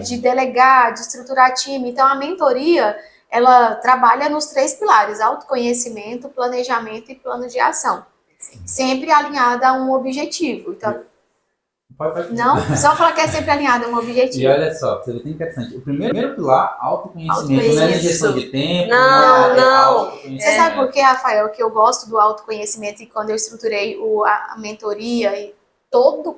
de delegar, de estruturar time. Então, a mentoria, ela trabalha nos 3 pilares, autoconhecimento, planejamento e plano de ação. Sim. Sempre alinhada a um objetivo. Então, não, só falar que é sempre alinhada a um objetivo. E olha só, você vê que é interessante. O primeiro pilar, autoconhecimento. Não é gestão de tempo. Não. Você sabe por que, Rafael, que eu gosto do autoconhecimento e quando eu estruturei a mentoria e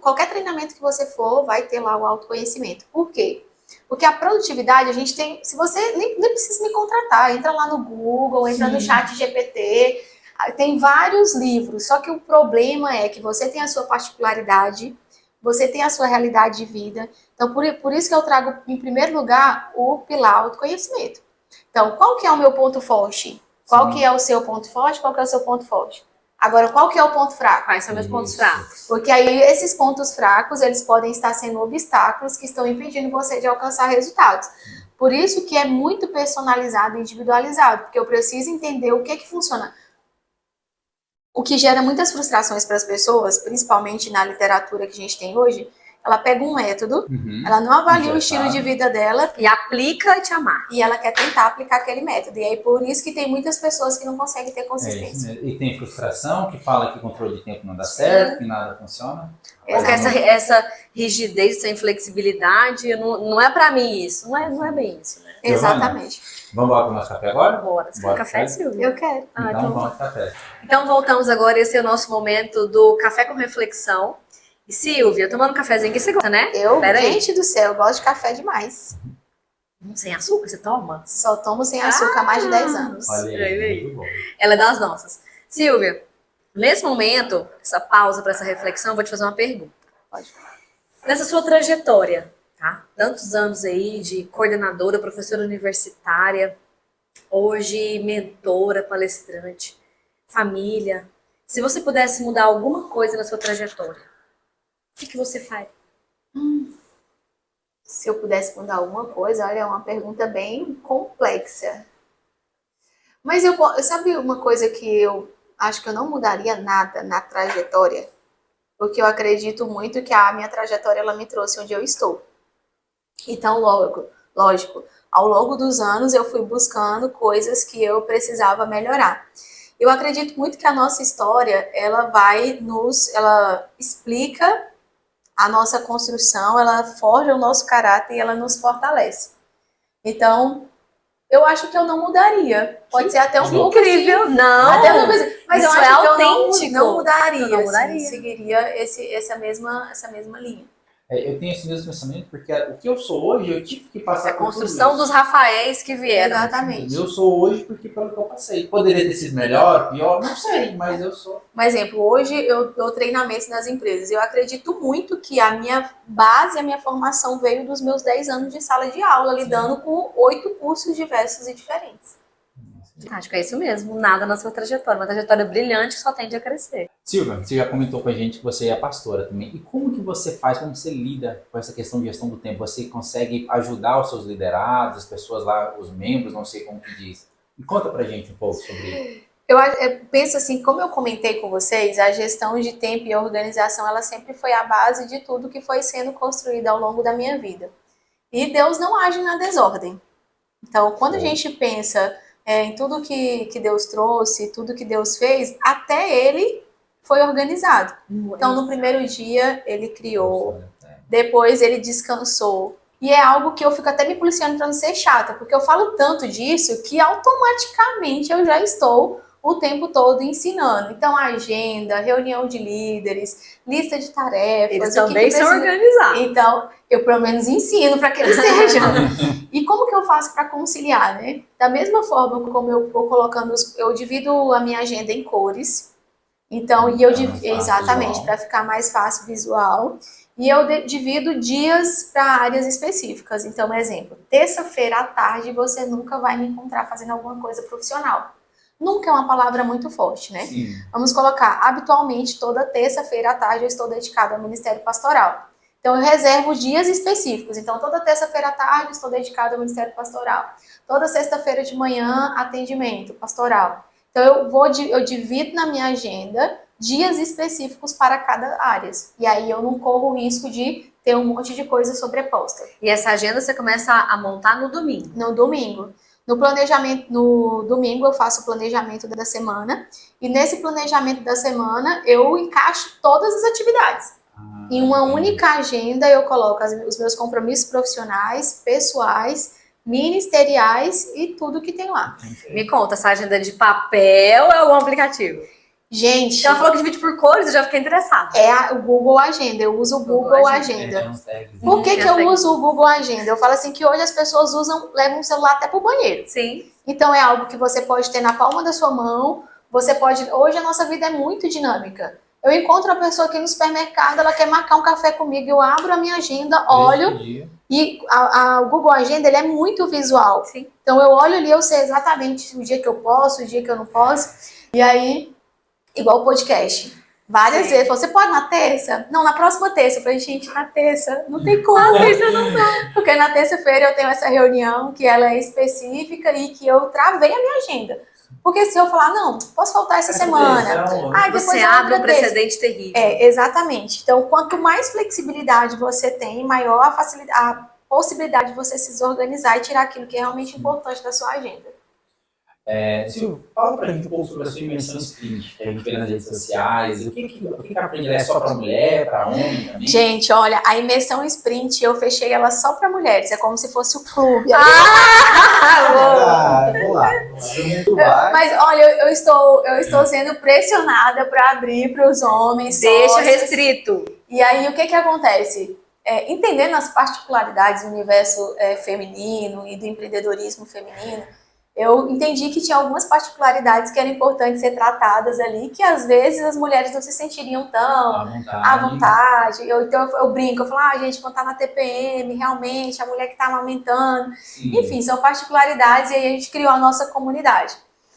qualquer treinamento que você for, vai ter lá o autoconhecimento. Por quê? Porque a produtividade, a gente tem... Se você nem precisa me contratar, entra lá no Google, entra no chat GPT, tem vários livros. Só que o problema é que você tem a sua particularidade, você tem a sua realidade de vida. Então, por isso que eu trago, em primeiro lugar, o pilar autoconhecimento. Então, qual que é o meu ponto forte? Qual que é o seu ponto forte? Qual que é o seu ponto forte? Agora, qual que é o ponto fraco? Quais são meus pontos fracos? Porque aí, esses pontos fracos, eles podem estar sendo obstáculos que estão impedindo você de alcançar resultados. Por isso que é muito personalizado e individualizado, porque eu preciso entender o que funciona. O que gera muitas frustrações para as pessoas, principalmente na literatura que a gente tem hoje, Ela pega um método, Uhum. ela não avalia o Engessado. estilo de vida dela E aplica e te amar. e ela quer tentar aplicar aquele método. E aí por isso que tem muitas pessoas que não conseguem ter É isso consistência. mesmo. E tem frustração, que fala que controle de tempo não dá certo, que nada funciona. Porque essa rigidez, essa inflexibilidade, não é pra mim isso. Não é bem isso, né? Exatamente. Vamos embora pro nosso café agora? Bora. Você quer Bora, café, café? Silvia? Eu quero. Ah, Então então vamos pro café. Então voltamos agora, esse é o nosso momento do café com reflexão. E Silvia, tomando um cafezinho que você gosta, né? Peraí. Gente do céu, eu gosto de café demais. Sem açúcar, você toma? Só tomo sem açúcar há mais de 10 anos. Olha aí, muito bom. Ela é das nossas. Silvia, nesse momento, essa pausa para essa reflexão, eu vou te fazer uma pergunta. Pode. Nessa sua trajetória, tá? Tantos anos aí de coordenadora, professora universitária, hoje mentora, palestrante, família. Se você pudesse mudar alguma coisa na sua trajetória, o que você faria? Se eu pudesse mudar alguma coisa, olha, é uma pergunta bem complexa. Mas sabe uma coisa que eu acho que eu não mudaria nada na trajetória? Porque eu acredito muito que a minha trajetória ela me trouxe onde eu estou. Então, lógico, ao longo dos anos eu fui buscando coisas que eu precisava melhorar. Eu acredito muito que a nossa história, ela explica a nossa construção, ela forja o nosso caráter e ela nos fortalece. Então, eu acho que eu não mudaria. Pode ser até um pouco Incrível, assim, não. até uma coisa, mas Isso eu é acho que eu autêntico. não mudaria. Eu não mudaria. Assim, seguiria essa mesma linha. Eu tenho esse mesmo pensamento, porque o que eu sou hoje, eu tive que passar A por construção tudo dos isso. Rafaéis que vieram. Exatamente. Eu sou hoje porque pelo que eu passei. Poderia ter sido melhor, pior, não sei, mas eu sou. Por exemplo, hoje eu dou treinamentos nas empresas. Eu acredito muito que a minha base, a minha formação veio dos meus 10 anos de sala de aula, lidando com 8 cursos diversos e diferentes. Acho que é isso mesmo. Nada na sua trajetória. Uma trajetória brilhante que só tende a crescer. Silvia, você já comentou com a gente que você é pastora também. E como que você faz, como você lida com essa questão de gestão do tempo? Você consegue ajudar os seus liderados, as pessoas lá, os membros, não sei como que diz. E conta pra gente um pouco sobre isso. Eu penso assim, como eu comentei com vocês, a gestão de tempo e a organização, ela sempre foi a base de tudo que foi sendo construído ao longo da minha vida. E Deus não age na desordem. Então, quando a gente pensa em tudo que Deus trouxe, tudo que Deus fez, até Ele foi organizado. Então, no primeiro dia, Ele criou, depois Ele descansou. E é algo que eu fico até me policiando para não ser chata, porque eu falo tanto disso que automaticamente eu já estou o tempo todo ensinando. Então, agenda, reunião de líderes, lista de tarefas. Eles também são organizados. Então, eu pelo menos ensino para que eles sejam. E como que eu faço para conciliar, né? Da mesma forma como eu vou colocando, eu divido a minha agenda em cores. Então, exatamente, para ficar mais fácil visual. E eu divido dias para áreas específicas. Então, exemplo, terça-feira à tarde você nunca vai me encontrar fazendo alguma coisa profissional. Nunca é uma palavra muito forte, né? Sim. Vamos colocar, habitualmente, toda terça-feira à tarde eu estou dedicada ao Ministério Pastoral. Então, eu reservo dias específicos. Então, toda terça-feira à tarde estou dedicada ao Ministério Pastoral. Toda sexta-feira de manhã, atendimento pastoral. Então, eu divido na minha agenda dias específicos para cada área. E aí, eu não corro o risco de ter um monte de coisa sobreposta. E essa agenda você começa a montar no domingo? No domingo. No domingo eu faço o planejamento da semana. E nesse planejamento da semana, eu encaixo todas as atividades. Em uma única agenda, eu coloco os meus compromissos profissionais, pessoais, ministeriais e tudo que tem lá. Me conta, essa agenda de papel ou é algum aplicativo? Gente, Ela falou que divide por cores, eu já fiquei interessada. é o Google Agenda. Eu uso o Google Agenda. Por que eu uso o Google Agenda? Eu falo assim que hoje as pessoas levam o celular até pro banheiro. Sim. Então é algo que você pode ter na palma da sua mão. Hoje a nossa vida é muito dinâmica. Eu encontro a pessoa aqui no supermercado, ela quer marcar um café comigo, eu abro a minha agenda, olho, e o Google Agenda ele é muito visual. Sim. Então eu olho ali, eu sei exatamente o dia que eu posso, o dia que eu não posso. E aí, igual o podcast. Várias Sim. vezes. Você pode na terça? Não, na próxima terça. Eu falei, gente, na terça não tem como. Na terça não dá. Porque na terça-feira eu tenho essa reunião que ela é específica e que eu travei a minha agenda. Porque se eu falar, não, posso faltar essa semana. Depois Você a abre outra um terça. precedente terrível. Exatamente. Então, quanto mais flexibilidade você tem, maior a possibilidade de você se desorganizar e tirar aquilo que é realmente importante da sua agenda. Silvio, fala pra gente um pouco sobre a sua imersão sprint, que a gente vê nas redes sociais. O que aprende? É só pra mulher, pra homem também? Gente, olha, a imersão sprint, eu fechei ela só para mulheres. É como se fosse o clube. Vamos lá. Mas olha, eu estou sendo pressionada para abrir para os homens. Deixa sócios. restrito. E aí, o que acontece? Entendendo as particularidades do universo feminino e do empreendedorismo feminino, eu entendi que tinha algumas particularidades que eram importantes ser tratadas ali, que às vezes as mulheres não se sentiriam tão à vontade. Então eu brinco, eu falo, gente, quando tá na TPM, realmente, a mulher que tá amamentando. Sim. Enfim, são particularidades e aí a gente criou a nossa comunidade.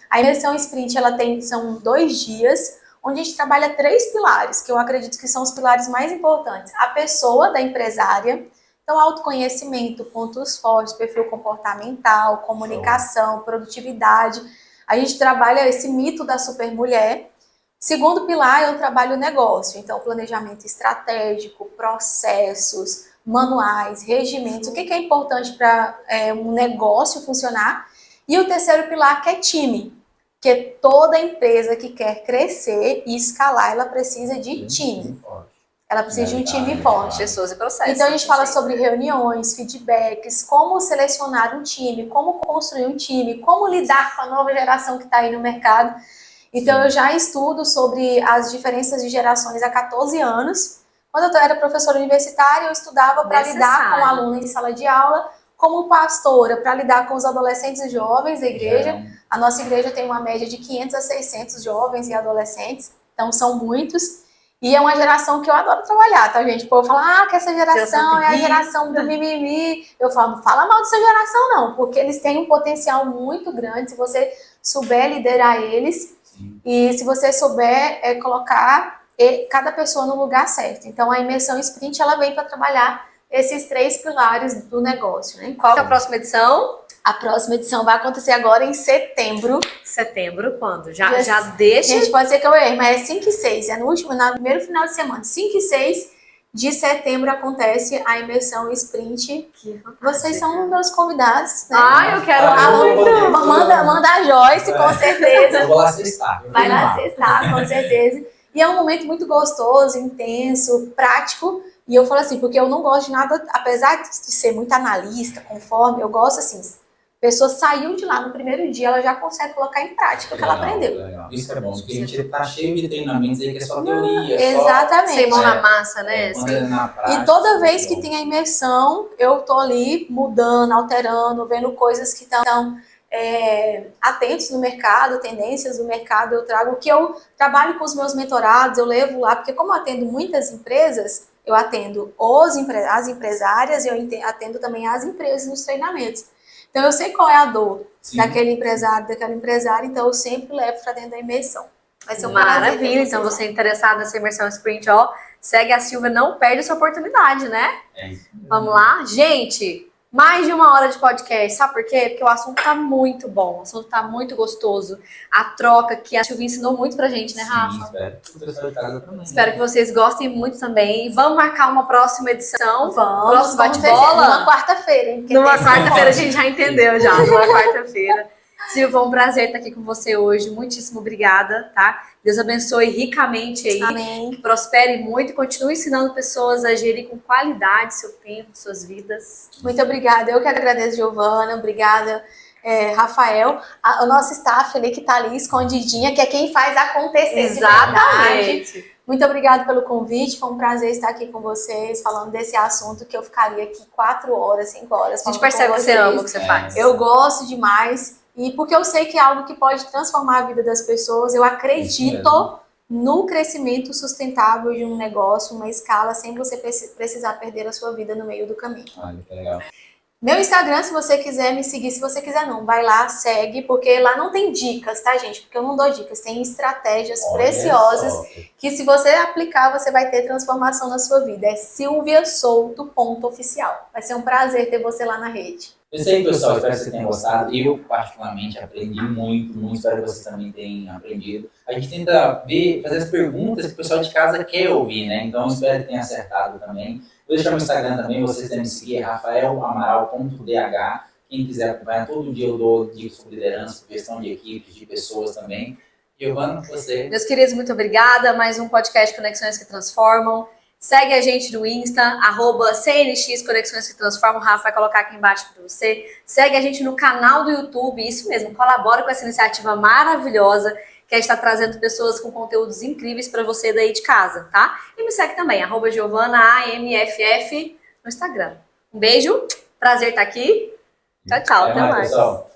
A imersão sprint, são 2 dias, onde a gente trabalha 3 pilares, que eu acredito que são os pilares mais importantes. A pessoa da empresária. Então, autoconhecimento, pontos fortes, perfil comportamental, comunicação, produtividade. A gente trabalha esse mito da supermulher. Segundo pilar, eu trabalho o negócio. Então, planejamento estratégico, processos, manuais, regimentos. O que é importante para um negócio funcionar? E o terceiro pilar, que é time. Porque toda empresa que quer crescer e escalar, ela precisa de time. Ela precisa de um time forte. Pessoas e processos. Então a gente fala sobre reuniões, feedbacks, como selecionar um time, como construir um time, como lidar com a nova geração que está aí no mercado. Então eu já estudo sobre as diferenças de gerações há 14 anos. Quando eu era professora universitária, eu estudava para lidar com aluno em sala de aula, como pastora, para lidar com os adolescentes e jovens da igreja. A nossa igreja tem uma média de 500 a 600 jovens e adolescentes, então são muitos. E é uma geração que eu adoro trabalhar, tá, gente? O povo fala, que essa geração é a geração do mimimi. Eu falo, não fala mal dessa geração, não, porque eles têm um potencial muito grande se você souber liderar eles. Sim. E se você souber colocar cada pessoa no lugar certo. Então, a imersão sprint, ela vem para trabalhar esses 3 pilares do negócio, né? Qual é a próxima edição? A próxima edição vai acontecer agora em setembro. Setembro, quando? Já deixa... Gente, pode ser que eu erre, mas é 5 e 6. É no primeiro final de semana. 5 e 6 de setembro acontece a imersão sprint. Vocês são meus convidados, né? Eu quero muito! Manda a Joyce, com certeza. Eu vou lá cestar. Vai lá cestar, com certeza. E é um momento muito gostoso, intenso, prático. E eu falo assim, porque eu não gosto de nada, apesar de ser muito analista, conforme, eu gosto assim... A pessoa saiu de lá no primeiro dia, ela já consegue colocar em prática o que ela aprendeu. Legal. Isso é bom, porque a gente tá cheio de treinamentos aí que é só teoria. Exatamente. Sem mão na massa, né? E toda vez que tem a imersão, eu tô ali mudando, alterando, vendo coisas que estão atentos no mercado, tendências do mercado. Eu trago o que eu trabalho com os meus mentorados, eu levo lá, porque como eu atendo muitas empresas, eu atendo as empresárias e eu atendo também as empresas nos treinamentos. Então, eu sei qual é a dor daquele empresário, daquela empresária, então eu sempre levo para dentro da imersão. Vai ser maravilha. Então, você é interessado nessa imersão sprint, segue a Silvia, não perde essa oportunidade, né? Vamos lá? Gente, mais de 1 hora de podcast, sabe por quê? Porque o assunto tá muito bom, o assunto tá muito gostoso. A troca que a Silvia ensinou muito pra gente, né, Rafa? Espero que vocês gostem muito também. Vamos marcar uma próxima edição? Vamos. Próximo bate-bola? Numa quarta-feira, hein? Numa quarta-feira, a gente já entendeu já. Numa quarta-feira. Silvia, foi um prazer estar aqui com você hoje. Muitíssimo obrigada, tá? Deus abençoe ricamente aí. Amém. Que prospere muito e continue ensinando pessoas a gerir com qualidade seu tempo, suas vidas. Muito obrigada. Eu que agradeço, Giovana. Obrigada, Rafael. O nosso staff ali que tá ali escondidinha, que é quem faz acontecer. Exatamente. Muito obrigada pelo convite. Foi um prazer estar aqui com vocês, falando desse assunto que eu ficaria aqui 4 horas, 5 horas. A gente percebe que você ama o que você faz. Eu gosto demais. E porque eu sei que é algo que pode transformar a vida das pessoas, eu acredito no crescimento sustentável de um negócio, uma escala, sem você precisar perder a sua vida no meio do caminho. Olha, que legal. Meu Instagram, se você quiser me seguir, se você quiser não, vai lá, segue, porque lá não tem dicas, tá, gente? Porque eu não dou dicas, tem estratégias preciosas que se você aplicar, você vai ter transformação na sua vida. É silviasouto.oficial. Vai ser um prazer ter você lá na rede. É isso aí, pessoal. Espero que vocês tenham gostado. Eu, particularmente, aprendi muito. Espero que vocês também tenham aprendido. A gente tenta fazer as perguntas que o pessoal de casa quer ouvir, né? Então, espero que tenha acertado também. Vou deixar o Instagram também, vocês devem me seguir, rafaelamaral.dh. Quem quiser acompanhar, todo dia eu dou dicas sobre liderança, gestão de equipes, de pessoas também. Giovana, você. Meus queridos, muito obrigada. Mais um podcast Conexões que Transformam. Segue a gente no Insta, @CNX Conexões que Transformam. O Rafa vai colocar aqui embaixo para você. Segue a gente no canal do YouTube, isso mesmo, colabora com essa iniciativa maravilhosa que a gente está trazendo pessoas com conteúdos incríveis para você daí de casa, tá? E me segue também, @GiovanaAMFF no Instagram. Um beijo, prazer estar aqui. Tchau, tchau, até mais. Pessoal.